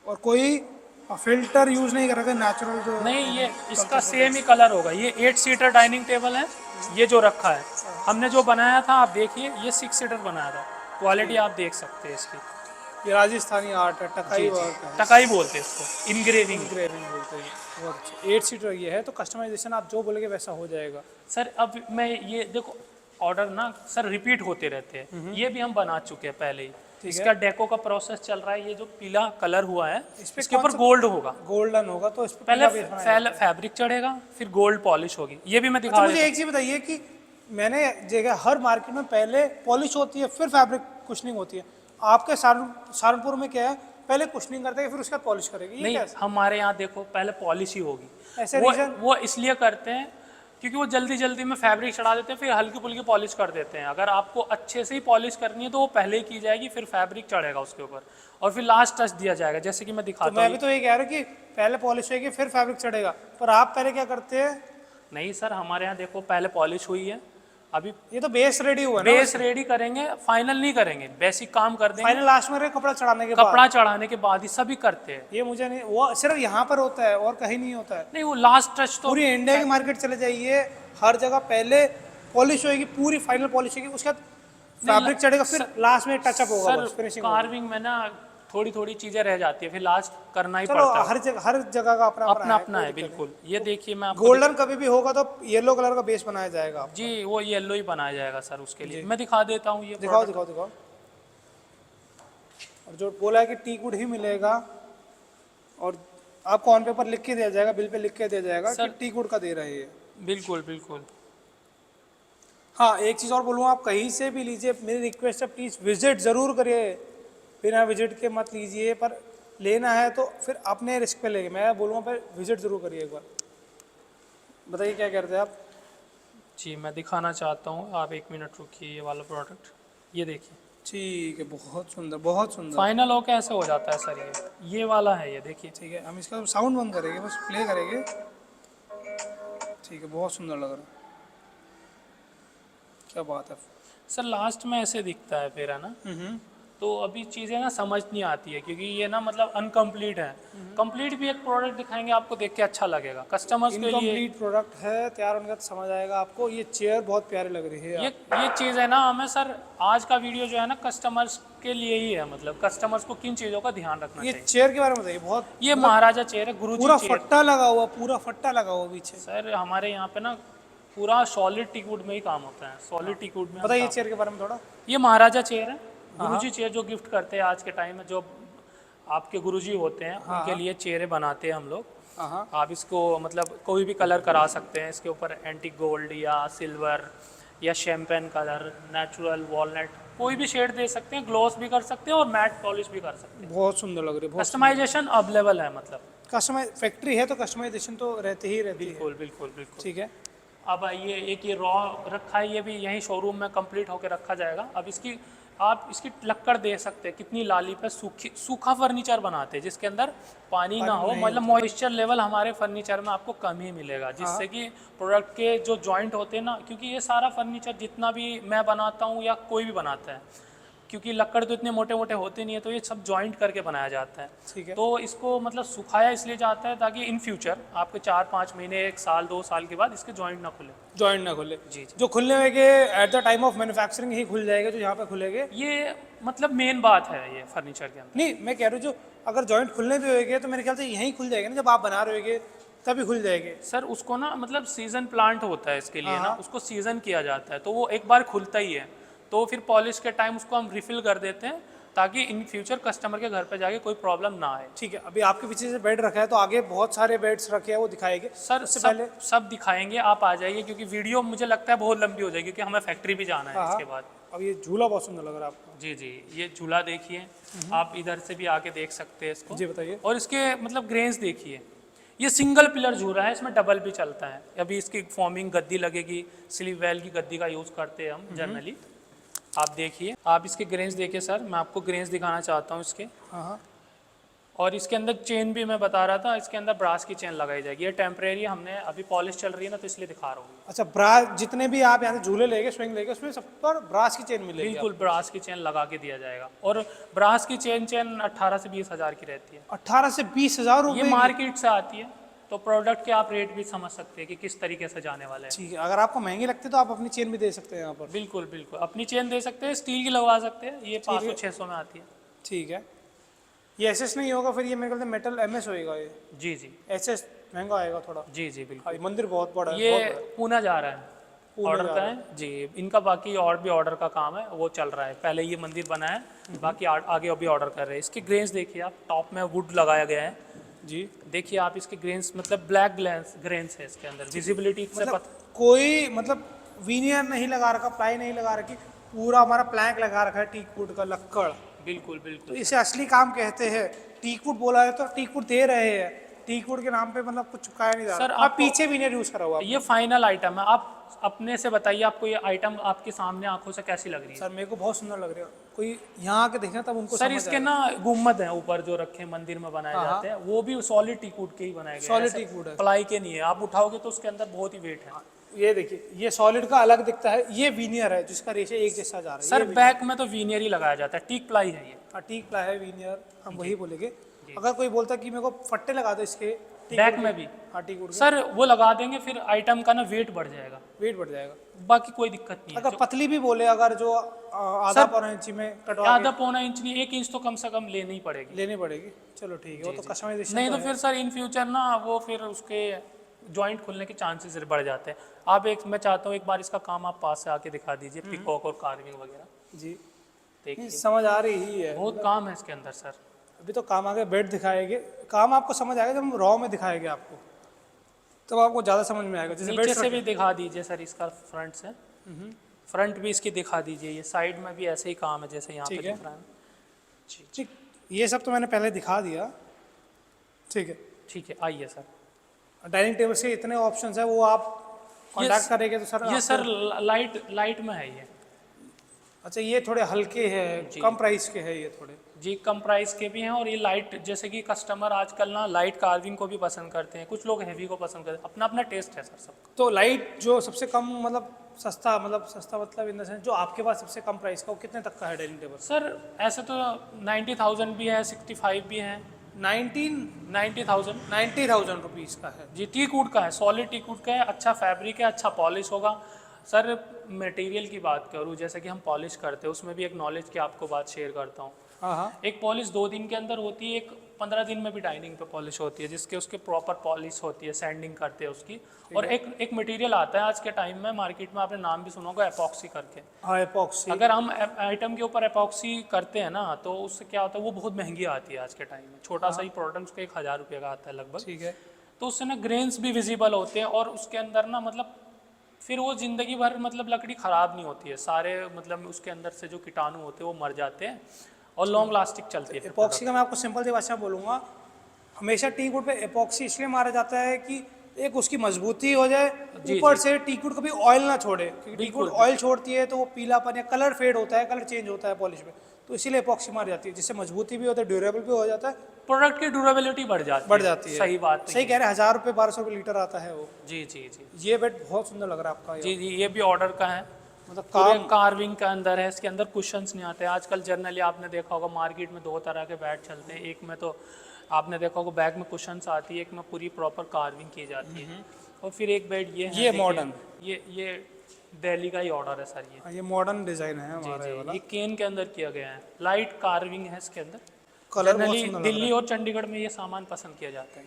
और कोई और फिल्टर यूज नहीं कर रखे, नेचुरल जो नहीं, ये इसका सेम ही कलर होगा। ये 8 सीटर डाइनिंग टेबल है, ये जो रखा है। हमने जो बनाया था आप देखिए, ये 6 सीटर बनाया था। क्वालिटी आप देख सकते हैं इसकी। ये राजस्थानी आर्ट है, टकाई वर्क है, टकाई बोलते हैं इसको, इंग्रेविंग। इंग्रेविंग बोलते हैं। बहुत अच्छा, 8 सीटर ये है, तो कस्टमाइजेशन आप जो बोलेगे वैसा हो जाएगा। सर अब मैं ये देखो, ऑर्डर ना सर रिपीट होते रहते हैं। ये भी हम बना चुके हैं पहले ही। इसका डेको का प्रोसेस चल रहा है। ये जो पीला कलर हुआ है, इसके ऊपर गोल्ड होगा, गोल्डन होगा, तो इस पे पहले फैब्रिक चढ़ेगा, फिर गोल्ड पॉलिश होगी। ये भी मैं दिखा अच्छा, रहा मुझे एक चीज बताइए कि मैंने जगह हर मार्केट में पहले पॉलिश होती है फिर फैब्रिक कुशनिंग होती है, आपके सहारनपुर में क्या है, पहले कुशनिंग करते हैं फिर उसके बाद पॉलिश करेंगे, ये नहीं, क्या है? हमारे यहाँ देखो पहले पॉलिश ही होगी। ऐसे वो रीजन? वो इसलिए करते हैं क्योंकि वो जल्दी जल्दी में फैब्रिक चढ़ा देते हैं, फिर हल्की फुल्की पॉलिश कर देते हैं। अगर आपको अच्छे से ही पॉलिश करनी है तो वो पहले ही की जाएगी, फिर फैब्रिक चढ़ेगा उसके ऊपर और फिर लास्ट टच दिया जाएगा, जैसे कि मैं तो दिखाता मैं भी हूँ। तो ये कह रहा हूँ कि पहले पॉलिश होगी फिर फैब्रिक चढ़ेगा, पर आप पहले क्या करते हैं? नहीं सर, हमारे यहाँ देखो पहले पॉलिश हुई है, अभी ये तो बेस रेडी हुआ ना, बेस रेडी करेंगे, फाइनल नहीं करेंगे, बेसिक काम कर देंगे। फाइनल लास्ट में कपड़ा चढ़ाने के बाद? कपड़ा चढ़ाने के बाद ही सभी करते हैं। ये मुझे नहीं, वो सिर्फ यहाँ पर होता है और कहीं नहीं होता है। नहीं, वो लास्ट टच तो पूरी इंडिया की मार्केट चले जाइए, हर जगह पहले पॉलिश होगी, पूरी फाइनल पॉलिश होगी, उसके बाद फैब्रिक चढ़ेगा, फिर लास्ट में टचअप होगा, बस सर फिनिशिंग। कार्विंग में ना थोड़ी थोड़ी चीजें रह जाती है, फिर लास्ट करना ही चलो पड़ता है। हर जगह का अपना अपना अपना है, कोई दिक्कत बिल्कुल। ये देखिए मैं नहीं। आपको गोल्डन कभी भी होगा तो येलो कलर का बेस बनाया जाएगा आपका। जी वो येलो ही बनाया जाएगा सर, उसके लिए मैं दिखा देता हूँ। ये दिखाओ product। दिखाओ दिखाओ। और जो बोला है कि टी वुड ही मिलेगा, और आपको ऑन पेपर लिख के दिया जाएगा, बिल पे लिख के दिया जाएगा कि टी वुड का दे रहे हैं। बिल्कुल बिल्कुल। हाँ, एक चीज़ और बोलूँगा, आप कहीं से भी लीजिए, मेरी रिक्वेस्ट है प्लीज़ विजिट ज़रूर करिए, बिना विजिट के मत लीजिए, पर लेना है तो फिर अपने रिस्क पे लेंगे। मैं बोलूँगा पर विजिट ज़रूर करिए एक बार। बताइए क्या कह रहे थे आप? जी मैं दिखाना चाहता हूँ, आप 1 मिनट रुकिए। ये वाला प्रोडक्ट ये देखिए, ठीक है, बहुत सुंदर बहुत सुंदर। फाइनल हो कैसे हो जाता है सर, ये वाला है, ये देखिए। ठीक है, हम इसका साउंड बंद करेंगे, बस प्ले करेंगे। ठीक है, बहुत सुंदर लग रहा है, क्या बात है। सर लास्ट में ऐसे दिखता है फिर, है ना। तो अभी चीज़ें ना समझ नहीं आती है क्योंकि ये ना मतलब अनकम्प्लीट है। कंप्लीट भी एक प्रोडक्ट दिखाएंगे आपको, देख के अच्छा लगेगा कस्टमर्स के लिए। इनकम्प्लीट प्रोडक्ट है, तैयार होने का तो समझ आएगा आपको। ये चेयर बहुत प्यारी लग रही है। ये चीज़ है ना, हमें सर आज का वीडियो जो है ना कस्टमर्स के लिए ही है, मतलब कस्टमर्स को किन चीज़ों का ध्यान रखना ये चाहिए। चेयर के बारे में बताइए। बहुत ये महाराजा चेयर है, गुरुजी पूरा चेयर। फट्टा लगा हुआ, पूरा फट्टा लगा हुआ पीछे। सर हमारे यहाँ पे ना पूरा सॉलिड टीकवुड में ही काम होता है, सॉलिड टीकवुड में। बताइए चेयर के बारे में थोड़ा। ये महाराजा चेयर है, गुरुजी चेयर जो गिफ्ट करते हैं आज के टाइम में, जो आपके गुरुजी होते हैं उनके लिए चेयरें बनाते हैं हम लोग। हाँ, आप इसको मतलब कोई भी कलर करा सकते हैं, इसके ऊपर एंटीक गोल्ड या सिल्वर या शैम्पेन कलर, नेचुरल वॉलनट, कोई भी शेड दे सकते हैं, ग्लॉस भी कर सकते हैं और मैट पॉलिश भी कर सकते हैं। बहुत सुंदर लग रही है। कस्टमाइजेशन अवेलेबल है, मतलब कस्टमाइज फैक्ट्री है तो कस्टमाइजेशन तो रहती ही रहती है। बिल्कुल बिल्कुल बिल्कुल। ठीक है, अब ये एक ये रॉ रखा है, ये भी यहीं शोरूम में कंप्लीट होकर रखा जाएगा। अब इसकी आप इसकी लक्कड़ दे सकते हैं, कितनी लाली पे सूखा फर्नीचर बनाते हैं जिसके अंदर पानी ना हो, मतलब मॉइस्चर लेवल हमारे फर्नीचर में आपको कम ही मिलेगा, जिससे कि प्रोडक्ट के जो जॉइंट होते हैं ना, क्योंकि ये सारा फर्नीचर जितना भी मैं बनाता हूँ या कोई भी बनाता है, क्योंकि लक्कड़ तो इतने मोटे मोटे होते नहीं है, तो ये सब जॉइंट करके बनाया जाता है। ठीक है। तो इसको मतलब सुखाया इसलिए जाता है ताकि इन फ्यूचर आपके 4-5 महीने, 1 साल, 2 साल के बाद इसके जॉइंट ना खुले। जॉइंट ना खुले। जी। जो खुलने होंगे at the time of manufacturing ही खुल जाएगा, जो यहाँ पे खुलेंगे। ये मतलब मेन बात है ये फर्नीचर के अंदर। नहीं, मैं कह रहा हूँ जो अगर जॉइंट खुलने भी होंगे तो मेरे ख्याल से यहीं खुल जाएगा ना, जब आप बना रहे होंगे तभी खुल जाएंगे। सर उसको ना मतलब सीजन प्लांट होता है इसके लिए ना, उसको सीजन किया जाता है, तो वो एक बार खुलता ही है, तो फिर पॉलिश के टाइम उसको हम रिफिल कर देते हैं ताकि इन फ्यूचर कस्टमर के घर पे जाके कोई प्रॉब्लम ना आए। ठीक है, अभी आपके पीछे से बेड रखा है तो आगे बहुत सारे बेड्स रखे हैं, वो दिखाएंगे सर सब दिखाएंगे, आप आ जाइए, क्योंकि वीडियो मुझे लगता है बहुत लंबी हो जाएगी क्योंकि हमें फैक्ट्री भी जाना है इसके बाद। अब ये झूला बहुत सुंदर लग रहा है आपको। जी जी, ये झूला देखिए, आप इधर से भी आके देख सकते हैं इसको। जी बताइए। और इसके मतलब ग्रेन्स देखिए, ये सिंगल पिलर झूला है, इसमें डबल भी चलता है। अभी इसकी फॉर्मिंग गद्दी लगेगी, स्लीव वेल की गद्दी का यूज़ करते हैं हम जनरली। आप देखिए, आप इसके ग्रेन्स देखिए सर, मैं आपको ग्रेन्स दिखाना चाहता हूँ इसके। हाँ, और इसके अंदर चेन भी मैं बता रहा था, इसके अंदर ब्रास की चेन लगाई जाएगी। ये टेम्परेरी, हमने अभी पॉलिश चल रही है ना तो इसलिए दिखा रहा हूँ। अच्छा, ब्रास जितने भी आप यहाँ से झूले लेके स्विंग लेके उसमें सब पर ब्रास की चेन मिलेगी? बिल्कुल ब्रास की चेन लगा के दिया जाएगा। और ब्रास की चेन 18 से 20 हज़ार की रहती है। 18 से 20 हज़ार ये रुपए की? मार्केट से आती है, तो प्रोडक्ट के आप रेट भी समझ सकते हैं कि किस तरीके से जाने वाले हैं। ठीक है, अगर आपको महंगी लगती है तो आप अपनी चेन भी दे सकते हैं यहाँ पर। बिल्कुल बिल्कुल, अपनी चेन दे सकते हैं, स्टील की लगवा सकते हैं। ये 500-600 में आती है। ठीक है, ये एसएस नहीं होगा फिर, ये मेरे ख्याल से मेटल एमएस होएगा ये। जी जी एसएस महंगा आएगा थोड़ा। जी जी बिल्कुल। हाँ, ये मंदिर बहुत बड़ा है, ये बहुत बड़ा है। पूना जा रहा है, पूना ऑर्डर जा का रहा है जी। इनका बाकी और भी ऑर्डर का काम है, वो चल रहा है। पहले ये मंदिर बना है, बाकी आगे अभी ऑर्डर कर रहे हैं। इसकी ग्रेन्स देखिए आप, टॉप में वुड लगाया गया है जी। देखिए आप। इसके ग्रेन्स मतलब ब्लैक ग्रेन्स है इसके अंदर, विजिबिलिटी से मतलब कोई मतलब वीनियर नहीं लगा रखा, प्लाई नहीं लगा रखी, पूरा हमारा प्लैंक लगा रखा है टीक वुड का, लक्कड़। बिल्कुल तो बिल्कुल। इसे असली काम कहते हैं। टीक वुड बोला है तो टीक वुड दे रहे हैं, टीक वुड के नाम पे मतलब कुछ चिपकाया नहीं जा सर, रहा। आप पीछे वीनियर यूज करा हुआ? ये फाइनल आइटम है। आप अपने से बताइए, आपको ये आइटम आपके सामने आंखों से कैसी लग रही है? सर मेरे को बहुत सुंदर लग रहा है, कोई यहाँ आके देखना तब उनको सर समझ इसके आएगा। ना गुम्बद हैं ऊपर जो रखे मंदिर में बनाए हाँ, जाते हैं, वो भी सॉलिड टीक वुड के ही बनाए गए हैं। Solid ऐसे teak wood है। प्लाई के नहीं है। आप उठाओगे तो उसके अंदर बहुत ही वेट है। ये देखिए, ये सॉलिड का अलग दिखता है, ये वीनियर है जिसका रेशे एक जैसा जा रहा है। सर बैक में तो वीनियर ही लगाया जाता है, टीक प्लाई है ये। हाँ, टीक प्लाई है, वीनियर हम वही बोलेंगे। अगर कोई बोलता है कि मेरे को फट्टे लगा दो इसके टीक बैक वुड में के, भी हाँ टीक वुड के, सर वो लगा देंगे, फिर आइटम का ना वेट बढ़ जाएगा, वेट बढ़ जाएगा। बाकी कोई दिक्कत नहीं है। अगर पतली भी बोले, अगर जो आधा पौना इंची में कटवा आधा पौना इंच नहीं, 1 इंच तो कम से कम लेनी ही पड़ेगी। लेनी पड़ेगी। चलो ठीक है, वो तो कस्टमाइजेशन नहीं तो फिर सर इन फ्यूचर ना वो फिर उसके जॉइंट खुलने के चांसेस बढ़ जाते हैं। आप मैं चाहता हूँ एक बार इसका काम आप पास से आके दिखा दीजिए, पिकॉक और कार्विंग वगैरह। जी देखिए समझ आ रही ही है। बहुत काम है इसके अंदर सर। अभी तो काम आगे बेड दिखाएंगे, काम आपको समझ आएगा जब हम रॉ में दिखाएंगे आपको, तब तो आपको ज़्यादा समझ में आएगा। जैसे नीचे से भी दिखा दीजिए सर इसका फ्रंट से, फ्रंट भी इसकी दिखा दीजिए। ये साइड में भी ऐसे ही काम है जैसे यहाँ पे ठीक है। दिख रहा है। ठीक, ये सब तो मैंने पहले दिखा दिया। ठीक है, ठीक है, आइए सर। डाइनिंग टेबल से इतने ऑप्शंस है, वो आप कॉन्टैक्ट करेंगे तो सर ये आपको- सर लाइट में है ये। अच्छा, ये थोड़े हल्के हैं, कम प्राइस के हैं ये थोड़े। जी कम प्राइस के भी हैं, और ये लाइट, जैसे कि कस्टमर आजकल ना लाइट कार्विंग को भी पसंद करते हैं, कुछ लोग हैवी को पसंद करते हैं, अपना अपना टेस्ट है सर सबका। तो लाइट जो सबसे कम मतलब सस्ता मतलब इन द सेंस जो आपके पास सबसे कम प्राइस का, वो कितने तक का है डाइनिंग टेबल? सर ऐसे तो 90,000 भी है, 65 भी है। 90,000 रुपीज़ का है। जी टीक वुड का है, सॉलिड टीक वुड का है, अच्छा फैब्रिक है, अच्छा पॉलिश होगा। सर मटेरियल की बात करूँ, जैसे कि हम पॉलिश करते हैं, उसमें भी एक नॉलेज की आपको बात शेयर करता हूँ। हाँ हाँ, एक पॉलिश 2 दिन के अंदर होती है, एक 15 दिन में भी डाइनिंग पे पॉलिश होती है, जिसके उसके प्रॉपर पॉलिश होती है, सैंडिंग करते हैं उसकी। और एक मटेरियल आता है आज के टाइम में मार्केट में, आपने नाम भी सुना होगा, एपॉक्सी करके। हाँ एपॉक्सी। अगर हम आइटम के ऊपर एपॉक्सी करते हैं ना, तो उससे क्या होता है, वो बहुत महंगी आती है आज के टाइम में। छोटा सा ही प्रोडक्ट उसका 1,000 रुपये का आता है लगभग। ठीक है। तो उससे ना ग्रेन्स भी विजिबल होते हैं, और उसके अंदर ना मतलब फिर वो ज़िंदगी भर मतलब लकड़ी ख़राब नहीं होती है, सारे मतलब उसके अंदर से जो कीटाणु होते हैं वो मर जाते हैं, और लॉन्ग लास्टिंग चलती है। एपॉक्सी का मैं आपको सिंपल सी भाषा में बोलूँगा, हमेशा टीक वुड पे एपॉक्सी इसलिए मारा जाता है कि एक उसकी मजबूती हो जाए, ऊपर से टीक वुड कभी ऑयल ना छोड़े, क्योंकि टीक वुड ऑयल छोड़ती है तो वो पीलापन या कलर फेड होता है, कलर चेंज होता है पॉलिश में, तो इसीलिए एपॉक्सी मारी जाती है, जिससे मजबूती भी होता है, ड्यूरेबल भी हो जाता है, प्रोडक्ट की ड्यूरेबिलिटी बढ़ जाती है। सही बात है। सही कह रहे हैं, 1,000 रुपये 1,200 रुपये लीटर आता है वो। जी जी जी ये बेड बहुत सुंदर लग रहा है आपका। जी जी, ये भी ऑर्डर का है, मतलब पूरे कार्विंग का अंदर है। इसके अंदर कुशंस नहीं आते। आजकल जनरली आपने देखा होगा मार्केट में 2 तरह के बेड चलते हैं, एक में तो आपने देखा होगा बैक में कुशंस आती है, एक में पूरी प्रॉपर कार्विंग की जाती है, और फिर एक बेड ये है, मॉडर्न, ये दिल्ली का ही ऑर्डर है सर। ये मॉडर्न डिजाइन है जी हमारा जी, ये वाला। ये केन के अंदर किया गया है, लाइट कार्विंग है इसके अंदर। कलर बहुत जनरली सुंदर लग दिल्ली और चंडीगढ़ में ये सामान पसंद किया जाता है।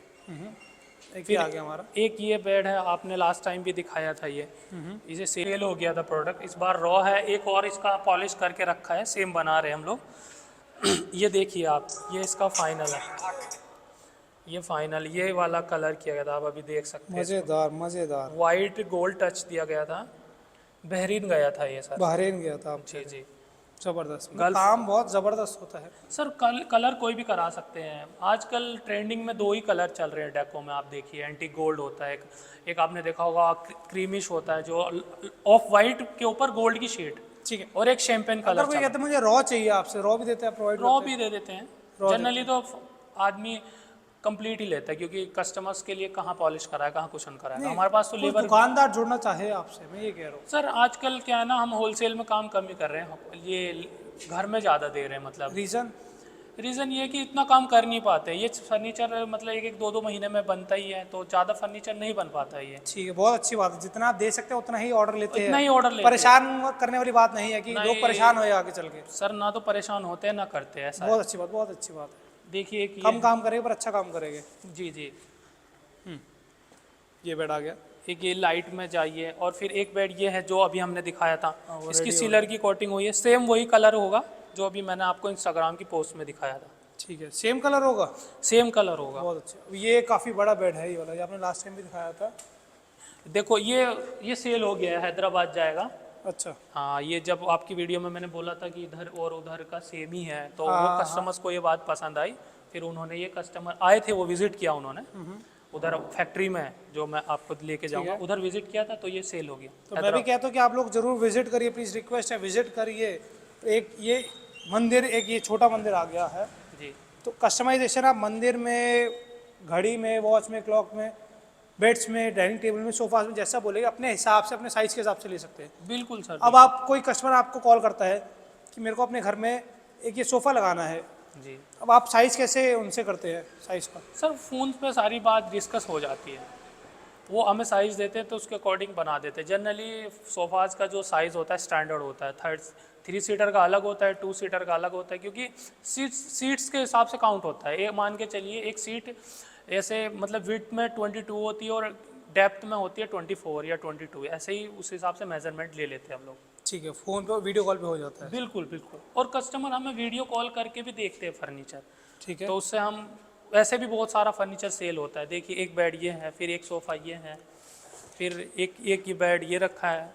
एक ये आ गया हमारा। एक ये बेड है, आपने लास्ट टाइम भी दिखाया था ये, इसे सेल हो गया था प्रोडक्ट, इस बार रॉ है। एक और इसका पॉलिश करके रखा है, सेम बना रहे हैं हम लोग। ये देखिए आप, ये इसका फाइनल है, ये फाइनल ये वाला कलर किया गया था, आप अभी देख सकते हैं। मजेदार मजेदार, वाइट गोल्ड टच दिया गया था, बहरीन गया था ये सर। बहरीन गया था आप। जी जी जबरदस्त, काम बहुत जबरदस्त होता है सर। कलर कोई भी करा सकते हैं। आजकल ट्रेंडिंग में 2 ही कलर चल रहे हैं डेको में, आप देखिए एंटीक गोल्ड होता है, एक आपने देखा होगा क्रीमिश होता है जो ऑफ वाइट के ऊपर गोल्ड की शेड, ठीक है। और एक शैंपेन अगर कलर। कोई कहते हैं मुझे रॉ चाहिए, आपसे रॉ भी देते हैं, प्रोवाइड रॉ भी दे देते हैं जनरली। तो आदमी कंप्लीट ही लेता है, क्योंकि कस्टमर्स के लिए कहाँ पॉलिश कराए, कहाँ कुशन कराए, हमारे पास तो कोई लेबर। दुकानदार जुड़ना चाहे आपसे, मैं ये कह रहा हूँ। सर आजकल क्या है ना, हम होलसेल में काम कम ही कर रहे हैं, ये घर में ज़्यादा दे रहे हैं। मतलब रीज़न? रीज़न ये कि इतना काम कर नहीं पाते, ये फर्नीचर मतलब एक एक दो दो महीने में बनता ही है, तो ज़्यादा फर्नीचर नहीं बन पाता है ये। ठीक है, बहुत अच्छी बात है। जितना आप दे सकते हैं उतना ही ऑर्डर लेते इतना हैं। ही ऑर्डर लेते हैं। परेशान करने वाली बात नहीं है कि लोग नहीं। परेशान होए आगे चल के। सर ना तो परेशान होते हैं ना करते हैं, ऐसा है। बहुत अच्छी बात, बहुत अच्छी बात है। देखिए कि कम काम करेंगे पर अच्छा काम करेंगे। जी जी, ये बेड आ गया। एक ये लाइट में जाइए, और फिर एक बेड ये है जो अभी हमने दिखाया था, वो इसकी ready हो सीलर की कोटिंग हुई है, सेम वही कलर होगा जो अभी मैंने आपको इंस्टाग्राम की पोस्ट में दिखाया था, ठीक है, सेम कलर होगा। सेम कलर होगा। बहुत अच्छा। अब ये काफ़ी बड़ा बेड है, ये वाला, ये आपने लास्ट टाइम भी दिखाया था। देखो ये सेल हो गया है, हैदराबाद जाएगा। अच्छा। हाँ, ये जब आपकी वीडियो में मैंने बोला था कि इधर और उधर का सेम ही है, तो हाँ, वो हाँ, कस्टमर्स को ये बात पसंद आई। फिर उन्होंने, ये कस्टमर आए थे, वो विजिट किया उन्होंने उधर फैक्ट्री में, जो मैं आपको लेके जाऊंगा, उधर विजिट किया था, तो ये सेल हो गया। तो मैं भी कहता हूँ कि आप लोग जरूर विजिट करिए, प्लीज़ रिक्वेस्ट है, विजिट करिए। एक ये मंदिर, एक ये छोटा मंदिर आ गया है, जी तो कस्टमाइजेशन आप मंदिर में, घड़ी में, वॉच में, क्लॉक में, बेड्स में, डाइनिंग टेबल में, सोफा में, जैसा बोलेगा अपने हिसाब से, अपने साइज़ के हिसाब से ले सकते हैं। बिल्कुल सर। अब आप, कोई कस्टमर आपको कॉल करता है कि मेरे को अपने घर में एक ये सोफ़ा लगाना है, जी अब आप साइज़ कैसे उनसे करते हैं, साइज़ का? सर, फ़ोन पे सारी बात डिस्कस हो जाती है, वो हमें साइज़ देते हैं तो उसके अकॉर्डिंग बना देते हैं। जनरली सोफ़ाज़ का जो साइज़ होता है स्टैंडर्ड होता है, 3 सीटर का अलग होता है, 2 सीटर का अलग होता है, क्योंकि सीट्स के हिसाब से काउंट होता है। ये मान के चलिए, एक सीट ऐसे मतलब विड्थ में 22 होती है और डेप्थ में होती है 24 या 22, ऐसे ही उस हिसाब से मेजरमेंट ले लेते हैं हम लोग। ठीक है, फ़ोन पे, वीडियो कॉल पे हो जाता है। बिल्कुल बिल्कुल, और कस्टमर हमें वीडियो कॉल करके भी देखते हैं फर्नीचर, ठीक है। तो उससे हम, वैसे भी बहुत सारा फर्नीचर सेल होता है। देखिए, एक बेड ये है, फिर एक सोफ़ा ये है, फिर एक ये बेड ये रखा है,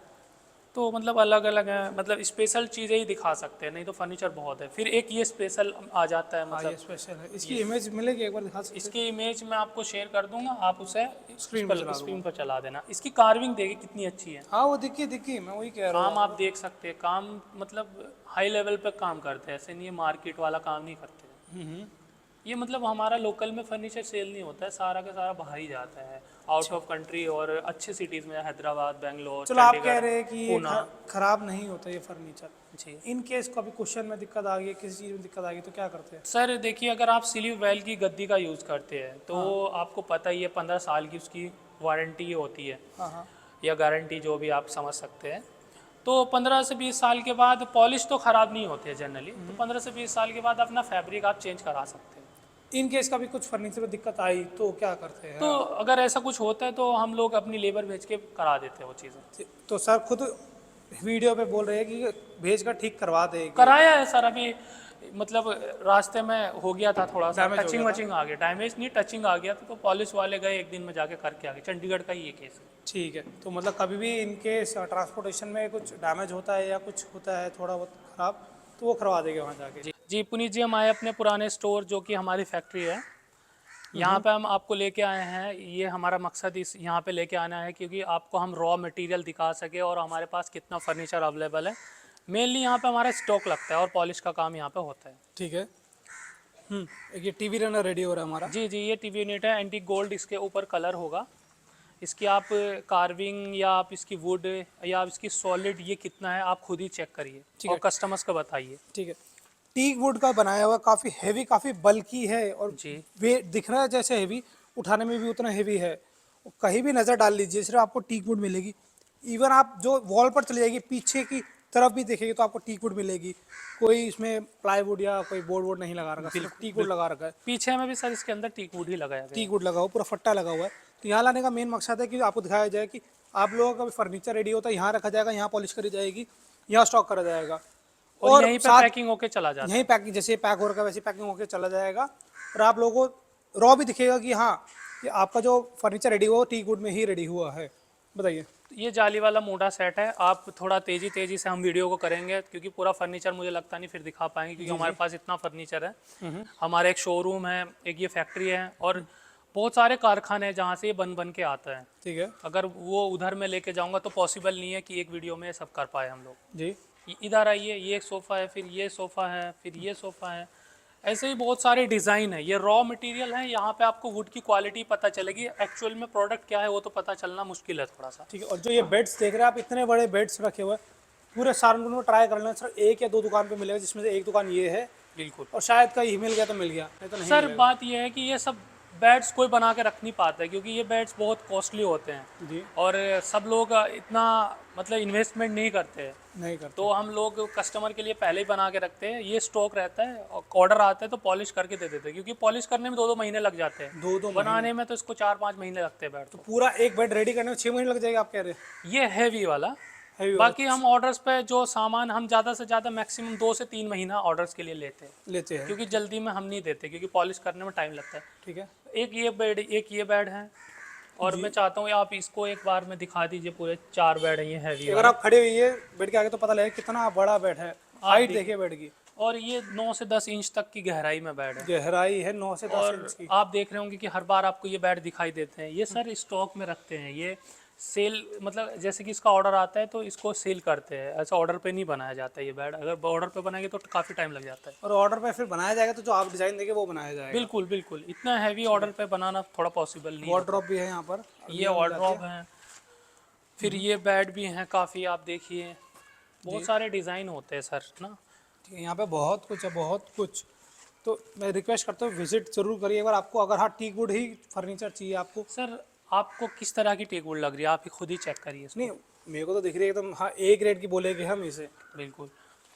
तो मतलब अलग अलग है, मतलब स्पेशल चीज़ें ही दिखा सकते हैं, नहीं तो फर्नीचर बहुत है। फिर एक ये स्पेशल आ जाता है, हाँ, ये मतलब स्पेशल है। इसकी इमेज मिलेगी, एक बार दिखा सकते हैं? इसकी इमेज मैं आपको शेयर कर दूंगा, आप उसे स्क्रीन पर चला स्क्रीन पर चला देना। इसकी कार्विंग देखिए कितनी अच्छी है, हाँ, वो दिखी दिखी, मैं वही कह रहा हूँ। काम आप देख सकते हैं, काम मतलब हाई लेवल पे काम करते हैं, ऐसे नहीं है मार्केट वाला काम नहीं करते। ये मतलब हमारा लोकल में फर्नीचर सेल नहीं होता है, सारा का सारा बाहर ही जाता है, आउट ऑफ कंट्री, और अच्छे सिटीज़ में, हैदराबाद, बेंगलोर, चलो, आप कह चंडीगढ़, रहे हैं कि ये पूना। खराब नहीं होता ये फर्नीचर। जी इन केस कभी क्वेश्चन में दिक्कत आ गई, किसी चीज़ में दिक्कत आ गई, तो क्या करते हैं? सर, देखिए, अगर आप सिल्वर वेल की गद्दी का यूज़ करते हैं तो आपको पता ही है 15 साल की उसकी वारंटी होती है, हाँ हाँ। या गारंटी, जो भी आप समझ सकते हैं। तो 15 से 20 साल के बाद पॉलिश तो ख़राब नहीं होती है जनरली, तो 15 से 20 साल के बाद अपना फैब्रिक आप चेंज करा सकते हैं। इन केस कभी कुछ फर्नीचर में दिक्कत आई तो क्या करते हैं? तो अगर ऐसा कुछ होता है तो हम लोग अपनी लेबर भेज के करा देते हैं वो चीज़ें। तो सर खुद वीडियो पे बोल रहे हैं कि भेज कर ठीक करवा देगी। कराया है सर, अभी मतलब रास्ते में हो गया था थोड़ा सा, Damage हो टचिंग गया था? वचिंग आ गया, डैमेज नहीं, टचिंग आ गया था, तो पॉलिश वाले गए, एक दिन में जाके करके आ गए। चंडीगढ़ का ही ये केस है। ठीक है, तो मतलब कभी भी इनके ट्रांसपोर्टेशन में कुछ डैमेज होता है या कुछ होता है थोड़ा बहुत खराब, तो वो करवा देंगे वहाँ जाके। जी पुनीत जी, हम आए अपने पुराने स्टोर, जो कि हमारी फैक्ट्री है, यहाँ पे हम आपको लेके आए हैं। ये हमारा मकसद इस यहाँ पे लेके आना है, क्योंकि आपको हम रॉ मटेरियल दिखा सके और हमारे पास कितना फर्नीचर अवेलेबल है। मेनली यहाँ पे हमारा स्टॉक लगता है और पॉलिश का काम यहाँ पे होता है। ठीक है। एक ये टीवी रनर रेडी हो रहा है हमारा। जी जी, ये टीवी यूनिट है, एंटीक गोल्ड इसके ऊपर कलर होगा। इसकी आप कार्विंग, या आप इसकी वुड, या आप इसकी सॉलिड, ये कितना है आप खुद ही चेक करिए और कस्टमर्स को बताइए। ठीक है, टीक वुड का बनाया हुआ, काफ़ी हैवी, काफ़ी बल्की है, और जी वे दिख रहा है जैसे हैवी, उठाने में भी उतना हैवी है। कहीं भी नज़र डाल लीजिए, सिर्फ आपको टीक वुड मिलेगी। इवन आप जो वॉल पर चले जाएगी, पीछे की तरफ भी देखेंगे तो आपको टीक वुड मिलेगी। कोई इसमें प्लाईवुड या कोई बोर्ड वोर्ड नहीं लगा रखा, सिर्फ टीक वुड लगा रखा है। पीछे में भी सर इसके अंदर टीक वुड ही लगाया गया है। टीक वुड लगा हुआ, पूरा फट्टा लगा हुआ है। तो यहाँ लाने का मेन मकसद है कि आपको दिखाया जाए कि आप लोगों का फर्नीचर रेडी होता है, यहाँ रखा जाएगा, यहाँ पॉलिश करी जाएगी, यहाँ स्टॉक करा जाएगा, और यहीं पे पैकिंग होके चला जाता है। यहीं पैकिंग, जैसे पैक हो रखा है वैसे पैकिंग होके चला जाएगा। और आप लोगों को रॉ भी दिखेगा कि हाँ, कि आपका जो फर्नीचर रेडी हुआ वो टीक वुड में ही रेडी हुआ है। बताइए। ये जाली वाला मोटा सेट है। आप थोड़ा तेजी से हम वीडियो को करेंगे, क्योंकि पूरा फर्नीचर मुझे लगता नहीं फिर दिखा पाएंगे, क्योंकि हमारे पास इतना फर्नीचर है। हमारा एक शोरूम है, एक ये फैक्ट्री है, और बहुत सारे कारखाने हैं जहाँ से ये बन के आता है। ठीक है अगर वो उधर में लेके जाऊंगा तो पॉसिबल नहीं है कि एक वीडियो में सब कर पाए हम लोग। जी। इधर आइए, ये एक सोफ़ा है, फिर ये सोफ़ा है, फिर ये सोफ़ा है, ऐसे ही बहुत सारे डिज़ाइन है। ये रॉ मटेरियल है, यहाँ पे आपको वुड की क्वालिटी पता चलेगी, एक्चुअल में प्रोडक्ट क्या है वो तो पता चलना मुश्किल है थोड़ा सा। ठीक है। और जो ये बेड्स देख रहे हैं आप, इतने बड़े बेड्स रखे हुए हैं, पूरे सहारनपुर में ट्राई कर लेना, सिर्फ एक या दो दुकान पे मिलेगा, जिसमें से एक दुकान ये है, बिल्कुल और शायद कहीं मिल गया तो मिल गया, नहीं तो नहीं सर, मिलेगा। बात ये है कि ये सब बेड्स कोई बना के रख नहीं पाता है, क्योंकि ये बेड्स बहुत कॉस्टली होते हैं जी, और सब लोग इतना मतलब इन्वेस्टमेंट नहीं करते हैं। नहीं करते। तो हम लोग कस्टमर के लिए पहले ही बना के रखते हैं, ये स्टॉक रहता है और ऑर्डर आता है तो पॉलिश करके दे देते हैं, क्योंकि पॉलिश करने में 2-2 महीने लग जाते हैं, 2-2 बनाने में तो इसको 4-5 महीने लगते हैं बेड तो को। पूरा एक बेड रेडी करने में 6 महीने लग जाएगा आप कह रहे हैं? ये हैवी वाला। हैवी बाकी हम ऑर्डर्स पे जो सामान हम ज़्यादा से ज़्यादा मैक्सिमम 2 से 3 महीना ऑर्डर्स के लिए लेते हैं, लेते हैं। क्योंकि जल्दी में हम नहीं देते, क्योंकि पॉलिश करने में टाइम लगता है। ठीक है। एक ये बेड है, और मैं चाहता हूँ आप इसको एक बार में दिखा दीजिए, पूरे 4 बेड है ये हैवी अगर आप खड़े हुई है बेड के आगे तो पता लगेगा कितना बड़ा बेड है। हाइट देखिए बेड की, और ये 9 से 10 इंच तक की गहराई में बेड है। गहराई है 9 से 10 और इंच की। आप देख रहे होंगे कि हर बार आपको ये बेड दिखाई देते हैं, ये सर स्टॉक में रखते हैं, ये सेल मतलब जैसे कि इसका ऑर्डर आता है तो इसको सेल करते हैं, ऐसा ऑर्डर पे नहीं बनाया जाता है ये बेड। अगर ऑर्डर पे बनाएंगे तो काफ़ी टाइम लग जाता है। और ऑर्डर पे फिर बनाया जाएगा तो जो आप डिजाइन देंगे वो बनाया जाएगा। बिल्कुल बिल्कुल, इतना हैवी ऑर्डर पे बनाना थोड़ा पॉसिबल नहीं है। वार्डरोब भी है यहाँ पर, ये वार्डरोब है, फिर ये बेड भी हैं काफ़ी, आप देखिए बहुत सारे डिज़ाइन होते हैं सर ना। ठीक है, यहाँ पे बहुत कुछ है, बहुत कुछ। तो मैं रिक्वेस्ट करता हूँ विजिट जरूर करिए एक बार। आपको अगर हाँ टीक वुड ही फर्नीचर चाहिए आपको, सर आपको किस तरह की टेकवुड लग रही है, आप ही खुद ही चेक करिए इसको। नहीं मेरे को तो दिख रही है एकदम हाँ ए ग्रेड की बोलेंगे हम इसे। बिल्कुल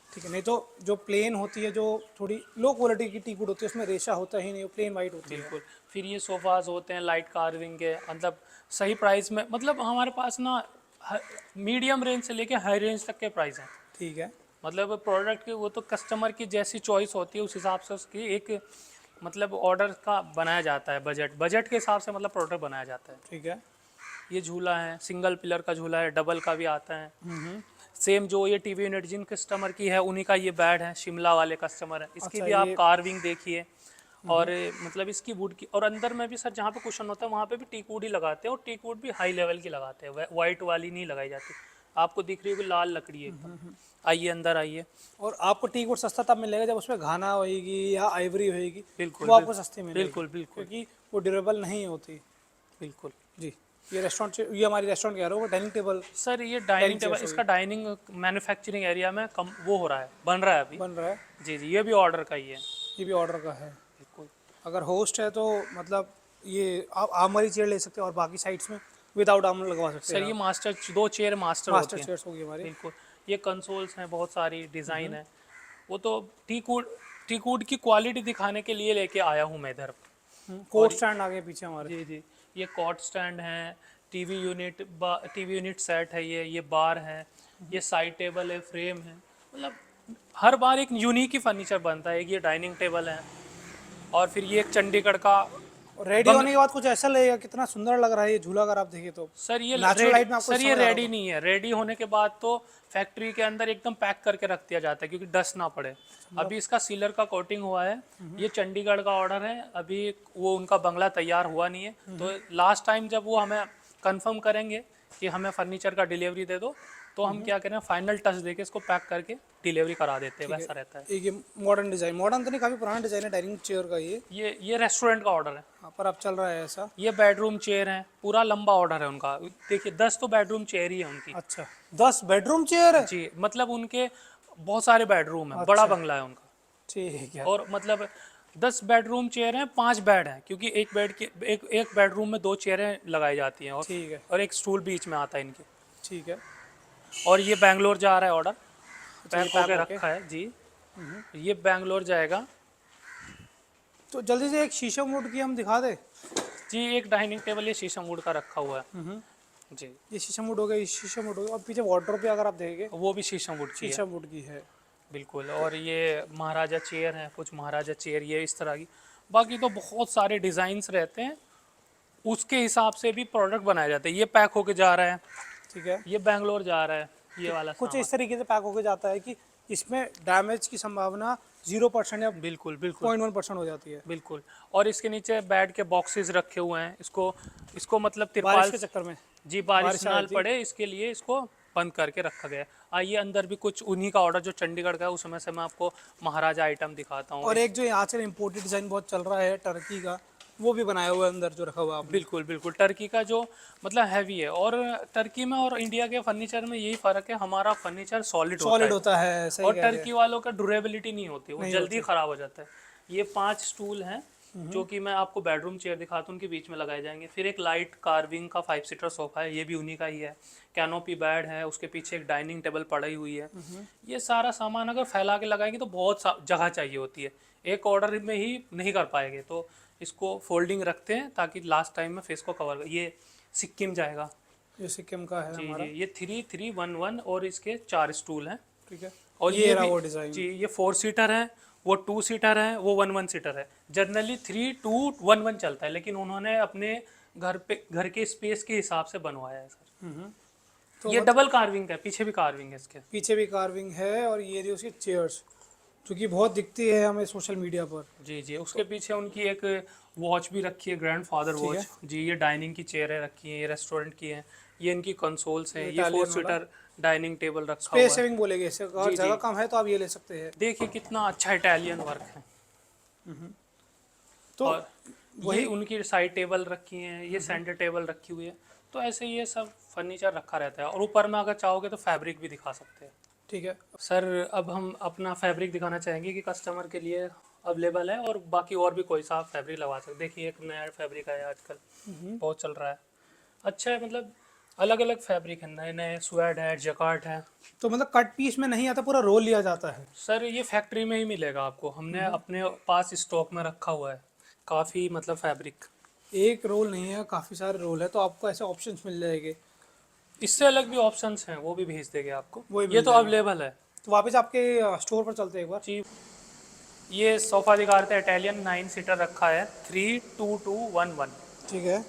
ठीक है, नहीं तो जो प्लेन होती है, जो थोड़ी लो क्वालिटी की टीक वुड होती है, उसमें रेशा होता ही नहीं, वो प्लेन वाइट होती है। बिल्कुल। फिर ये सोफाज होते हैं लाइट कार्विंग के, मतलब सही प्राइस में, मतलब हमारे पास ना मीडियम रेंज से लेके हाई रेंज तक के प्राइस हैं। ठीक है। मतलब प्रोडक्ट की वो तो कस्टमर की जैसी चॉइस होती है उस हिसाब से उसकी एक मतलब ऑर्डर का बनाया जाता है, बजट के हिसाब से मतलब प्रोडक्ट बनाया जाता है। ठीक है। ये झूला है, सिंगल पिलर का झूला है, डबल का भी आता है। सेम जो ये टीवी यूनिट जिन कस्टमर की है उन्हीं का ये बेड है, शिमला वाले कस्टमर है, इसकी अच्छा, भी आप ये कार्विंग देखिए। और मतलब इसकी वुड की, और अंदर में भी सर जहाँ पे कुशन होता है वहाँ पे भी टीक वुड ही लगाते हैं, और टीक वुड भी हाई लेवल की लगाते हैं, वाइट वाली नहीं लगाई जाती। आपको दिख रही होगी लाल लकड़ी है एकदम। आइए अंदर आइए। और आपको टीक वुड सस्ता तब मिलेगा जब उसमें घाना होएगी या आइवरी होएगी, बिल्कुल, वो आपको सस्ती मिलेगी। बिल्कुल बिल्कुल क्योंकि वो ड्यूरेबल नहीं होती। बिल्कुल। जी। ये रेस्टोरेंट, ये हमारी रेस्टोरेंट कह रहे हो, वो डाइनिंग टेबल सर ये डाइनिंग टेबल, chairs इसका डाइनिंग मैन्युफैक्चरिंग एरिया में कम वो हो रहा है, बन रहा है अभी। बन रहा है। जी जी, ये भी ऑर्डर का ही है। ये भी ऑर्डर का है। बिल्कुल अगर होस्ट है तो मतलब ये आप आर्मरी चेयर ले सकते हो, और बाकी साइड्स में विदाउट आर्मर लगवा सकते सर, हैं ये आप। मास्टर 2 चेयर मास्टर मास्टर होती हैं। चेयर्स होगी हमारी। बिल्कुल। ये कंसोल्स हैं, बहुत सारी डिज़ाइन है। वो तो टीकवुड की क्वालिटी दिखाने के लिए लेके आया हूँ मैं इधर। कोट स्टैंड आगे पीछे हमारे। जी जी, ये कॉट स्टैंड है, टीवी यूनिट सेट है, ये बार है, ये साइड टेबल है, फ्रेम है, मतलब हर बार एक यूनिक ही फर्नीचर बनता है। ये डाइनिंग टेबल है, और फिर ये एक चंडीगढ़ का रेडी होने के बाद कुछ ऐसा लगेगा, कितना सुंदर लग रहा है ये झूला, अगर आप देखें तो। सर ये Natural light में आपको सर ये समझ आ रहा रेडी होगा। नहीं है। रेडी होने के बाद तो फैक्ट्री के अंदर एकदम पैक करके रख दिया जाता है, क्योंकि डस्ट ना पड़े। अभी इसका सीलर का कोटिंग हुआ है, ये चंडीगढ़ का ऑर्डर है, अभी वो उनका बंगला तैयार हुआ नहीं है। तो लास्ट टाइम जब वो हमें कंफर्म करेंगे कि हमें फर्नीचर का डिलीवरी दे दो, तो हम क्या करें, फाइनल टच देके इसको पैक करके डिलीवरी करा देते हैं, वैसा रहता है। एक ये मॉडर्न डिजाइन, मॉडर्न तो नहीं, काफी पुराना डिजाइन है डाइनिंग चेयर का ये। ये रेस्टोरेंट का ऑर्डर है। हाँ, पर अब चल रहा है ऐसा। ये बेडरूम चेयर है, पूरा लंबा ऑर्डर है उनका। देखिए 10 तो बेडरूम चेयर ही है उनकी। अच्छा, 10 बेडरूम चेयर है। जी, मतलब उनके बहुत सारे बेडरूम है, बड़ा बंगला है उनका। ठीक है। और मतलब 10 बेडरूम चेयर हैं, 5 बेड हैं, क्योंकि एक बेडरूम में 2 चेयरें लगाई जाती हैं, ठीक है। और एक स्टूल बीच में आता है इनके। ठीक है। और ये बैंगलोर जा रहा है ऑर्डर, पैक पैक होके होके। रखा है जी। ये बैंगलोर जाएगा तो जल्दी से एक शीशम वुड की हम दिखा दे। जी। एक डाइनिंग टेबल ये शीशम वुड का रखा हुआ है जी, ये शीशम वुड हो गया, ये शीशम वुड हो गया, और पीछे वार्डरोब भी अगर आप देखेंगे वो भी शीशम वुड की है। शीशम वुड की है। बिल्कुल। और ये महाराजा चेयर है, कुछ महाराजा चेयर ये इस तरह की। बाकी तो बहुत सारे डिज़ाइंस रहते हैं, उसके हिसाब से भी प्रोडक्ट बनाए जाते हैं। ये पैक होके जा रहा है, ठीक है। ये बैंगलोर जा रहा है, ये वाला कुछ सामान। इस तरीके से पैक होके जाता है कि इसमें डैमेज की संभावना 0% या बिल्कुल बिल्कुल 0.1% हो जाती है। बिल्कुल। और इसके नीचे बेड के बॉक्सेस रखे हुए हैं, इसको मतलब बारिश के तिरपाल चक्कर में। जी, बारिश बारिश आ ना रही थी। पड़े इसके लिए इसको बंद करके रखा गया है। आइए अंदर भी कुछ उन्हीं का ऑर्डर जो चंडीगढ़ का है, उसमें से मैं आपको महाराजा आइटम दिखाता हूँ। और एक जो आजकल इम्पोर्टेड डिज़ाइन बहुत चल रहा है टर्की का, वो भी बनाया हुआ है अंदर जो रखा हुआ है आपने। बिल्कुल बिल्कुल, टर्की का जो मतलब हैवी है। और टर्की में और इंडिया के फर्नीचर में यही फ़र्क है, हमारा फर्नीचर सॉलिड होता सॉलिड है होता है, सही और कह रहे टर्की हैं। वालों का ड्यूरेबिलिटी नहीं होती, वो नहीं जल्दी होती। ख़राब हो जाता है। ये 5 स्टूल हैं जो कि मैं आपको बेडरूम चेयर दिखाता हूँ, उनके बीच में लगाए जाएंगे। फिर एक लाइट कार्विंग का 5 सीटर सोफ़ा है, ये भी उन्हीं का ही है। कैनोपी बेड है, उसके पीछे एक डाइनिंग टेबल पड़ी हुई है। ये सारा सामान अगर फैला के लगाएंगे तो बहुत जगह चाहिए होती है, एक ऑर्डर में ही नहीं कर पाएंगे। तो इसको फोल्डिंग रखते हैं ताकि लास्ट टाइम में फेस को कवर कर। ये सिक्किम जाएगा। ये सिक्किम का है जी हमारा। जी, ये 3311 और इसके 4 स्टूल हैं। ठीक है, और ये रहा भी वो डिज़ाइन। जी, ये 4 सीटर है, वो 2 सीटर है, वो 1 सीटर है। जनरली 3211 चलता है, लेकिन उन्होंने अपने घर के स्पेस के हिसाब से बनवाया है सर। तो ये डबल कार्विंग है, पीछे भी कार्विंग है इसके। पीछे भी कार्विंग है, और ये रही उसकी चेयर्स जो कि बहुत दिखती है हमें सोशल मीडिया पर। जी जी, उसके पीछे उनकी एक वॉच भी रखी है, ग्रैंडफादर ठीक है। वॉच। जी, ये डाइनिंग की चेयर है रखी है, ये रेस्टोरेंट की है। ये इनकी कंसोल्स हैं। ये 4 इटालियन वाला सीटर डाइनिंग टेबल रखा स्पेस हुआ है। सेविंग बोलेंगे इसे, अगर जी जगह जी, कम है तो आप ये ले सकते हैं। देखिए कितना अच्छा इटालियन वर्क है। तो और ये उनकी साइड टेबल रखी हैं, ये सेंटर टेबल रखी हुई है। तो ऐसे ये सब फर्नीचर रखा रहता है। और ऊपर में अगर चाहोगे तो फैब्रिक भी दिखा सकते हैं ठीक है, सर। अब हम अपना फैब्रिक दिखाना चाहेंगे कि कस्टमर के लिए अवेलेबल है, और बाकी और भी कोई सा आप फैब्रिक लगा सकते। देखिए एक नया फैब्रिक आया आजकल, बहुत चल रहा है, अच्छा है। मतलब अलग अलग फैब्रिक है, नए नए स्वेड है, जकार्ड है। तो मतलब कट पीस में नहीं आता, पूरा रोल लिया जाता है। सर ये फैक्ट्री में ही मिलेगा आपको, हमने अपने पास स्टॉक में रखा हुआ है काफ़ी मतलब फैब्रिक। एक रोल नहीं है, काफ़ी सारे रोल है, तो आपको ऐसे ऑप्शंस मिल जाएंगे। इससे अलग भी ऑप्शंस हैं, वो भी भेज देंगे आपको, वो ही ये मिल तो जाएंगे। अवेलेबल है। तो वापस आपके स्टोर पर चलते हैं एक बार। जी, ये सोफ़ा दिखा रहे थे, इटालियन 9 सीटर रखा है, 32211। ठीक है,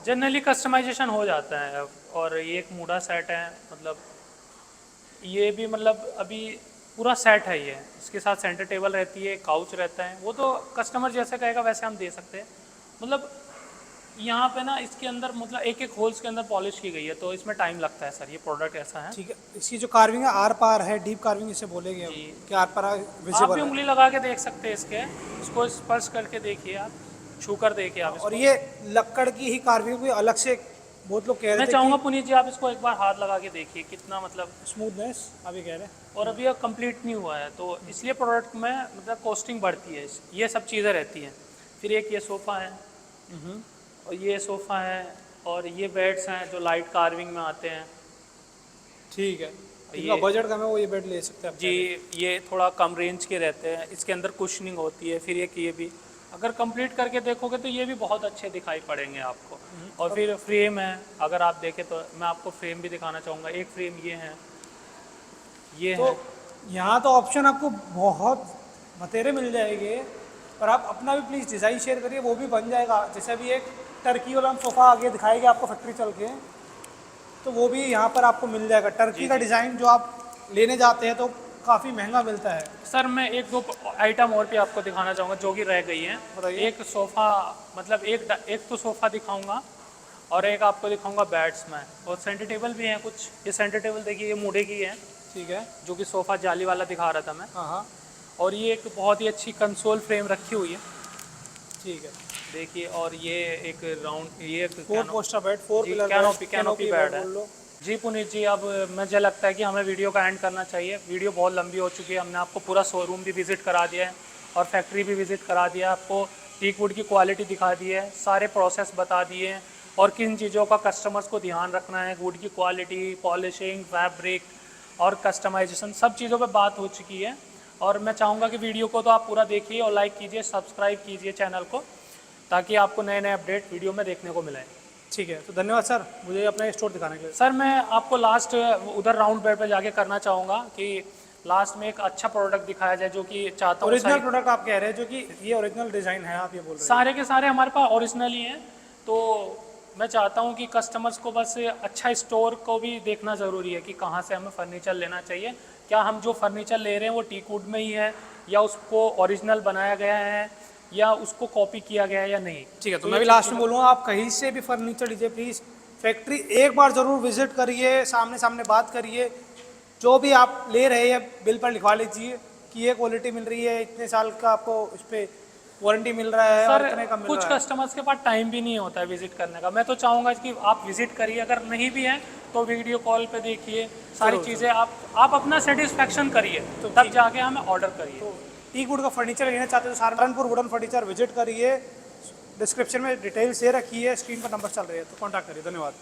जनरली कस्टमाइजेशन हो जाता है अब। और ये एक मूडा सेट है, मतलब ये भी मतलब अभी पूरा सेट है। ये इसके साथ सेंटर टेबल रहती है, काउच रहता है, वो तो कस्टमर जैसे कहेगा वैसे हम दे सकते हैं। मतलब यहाँ पे ना इसके अंदर मतलब एक एक होल्स के अंदर पॉलिश की गई है, तो इसमें टाइम लगता है सर, ये प्रोडक्ट ऐसा है। ठीक है। इसकी जो कार्विंग है आर पार है, डीप कार्विंग इसे बोलेंगे हम, जी, कि आर पार आप भी विजिबल है। उंगली लगा के देख सकते हैं इसके, इसको स्पर्श करके देखिए आप, छू कर देखिए आप और इसको। ये लक्कड़ की ही कार्विंग भी अलग से, बहुत लोग कह मैं रहे थे चाहूँगा कि पुनीत जी आप इसको एक बार हाथ लगा के देखिए कितना मतलब। स्मूथनेस अभी कह रहे हैं। और अभी यह कंप्लीट नहीं हुआ है, तो इसलिए प्रोडक्ट में मतलब कॉस्टिंग बढ़ती है, ये सब चीज़ें रहती हैं। फिर एक ये सोफ़ा है, और ये सोफ़ा है, और ये बेड्स हैं जो लाइट कार्विंग में आते हैं। ठीक है, और जिनका ये बजट कम है वो ये बेड ले सकते हैं। जी, ये थोड़ा कम रेंज के रहते हैं, इसके अंदर कुशनिंग होती है। फिर एक ये भी अगर कंप्लीट करके देखोगे तो ये भी बहुत अच्छे दिखाई पड़ेंगे आपको। और फिर फ्रेम है, अगर आप देखें तो मैं आपको फ्रेम भी दिखाना चाहूँगा। एक फ्रेम ये है, ये तो है। यहाँ तो ऑप्शन आपको बहुत बतेरे मिल जाएंगे, पर आप अपना भी प्लीज़ डिज़ाइन शेयर करिए, वो भी बन जाएगा। जैसे अभी एक टर्की वाला हम सोफ़ा आगे दिखाएंगे आपको फैक्ट्री चल के, तो वो भी यहाँ पर आपको मिल जाएगा। टर्की का डिज़ाइन जो आप लेने जाते हैं तो काफ़ी महंगा मिलता है। सर मैं एक दो आइटम और भी आपको दिखाना चाहूँगा जो कि रह गई हैं। बताइए। एक सोफ़ा मतलब एक तो सोफ़ा दिखाऊंगा, और एक आपको दिखाऊंगा बेड्स में, और सेंटर टेबल भी हैं कुछ। ये सेंटर टेबल देखिए, ये मूढ़े की है, ठीक है, जो कि सोफ़ा जाली वाला दिखा रहा था मैं। हाँ हाँ, और ये एक बहुत ही अच्छी कंसोल फ्रेम रखी हुई है, ठीक है। देखिए। और ये एक राउंड, ये एक 4 poster bed, 4 pillar canopy bed है। जी पुनीत जी, अब मुझे लगता है कि हमें वीडियो का एंड करना चाहिए। वीडियो बहुत लंबी हो चुकी है, हमने आपको पूरा शोरूम भी विज़िट करा दिया है, और फैक्ट्री भी विज़िट करा दिया है, आपको टीक वुड की क्वालिटी दिखा दी है, सारे प्रोसेस बता दिए हैं, और किन चीज़ों का कस्टमर्स को ध्यान रखना है। वुड की क्वालिटी, पॉलिशिंग, फैब्रिक और कस्टमाइजेशन, सब चीज़ों पे बात हो चुकी है। और मैं चाहूँगा कि वीडियो को तो आप पूरा देखिए, और लाइक कीजिए, सब्सक्राइब कीजिए चैनल को, ताकि आपको नए नए अपडेट वीडियो में देखने को मिले। ठीक है, तो धन्यवाद सर मुझे अपना स्टोर दिखाने के लिए। सर मैं आपको लास्ट उधर राउंड बेड पे जाके करना चाहूँगा कि लास्ट में एक अच्छा प्रोडक्ट दिखाया जाए, जो कि चाहता हूँ ओरिजिनल प्रोडक्ट आप कह रहे हैं, जो कि ये ओरिजिनल डिज़ाइन है, आप ये बोल रहे हैं। सारे के सारे हमारे पास ओरिजिनल ही हैं। तो मैं चाहता हूँ कि कस्टमर्स को बस अच्छा स्टोर को भी देखना ज़रूरी है कि कहाँ से हमें फर्नीचर लेना चाहिए। क्या हम जो फर्नीचर ले रहे हैं वो टीक वुड में ही है, या उसको ओरिजिनल बनाया गया है, या उसको कॉपी किया गया है या नहीं। ठीक है, तो मैं भी लास्ट में बोलूँगा, आप कहीं से भी फर्नीचर लीजिए प्लीज़, फैक्ट्री एक बार ज़रूर विजिट करिए, सामने सामने बात करिए, जो भी आप ले रहे हैं बिल पर लिखवा लीजिए कि ये क्वालिटी मिल रही है, इतने साल का आपको इस पर वारंटी मिल रहा है और इतने का सर मिल कुछ रहा है। कस्टमर्स के पास टाइम भी नहीं होता है विजिट करने का। मैं तो चाहूँगा कि आप विजिट करिए, अगर नहीं भी है तो वीडियो कॉल पे देखिए सारी चीज़ें, आप अपना सेटिस्फेक्शन करिए तब जाके हमें ऑर्डर करिए। तो टीक वुड का फर्नीचर लेना चाहते हो तो सहारनपुर वुडन फर्नीचर विजिट करिए, डिस्क्रिप्शन में डिटेल्स दे रखी है, स्क्रीन पर नंबर चल रही है, तो कॉन्टैक्ट करिए। धन्यवाद।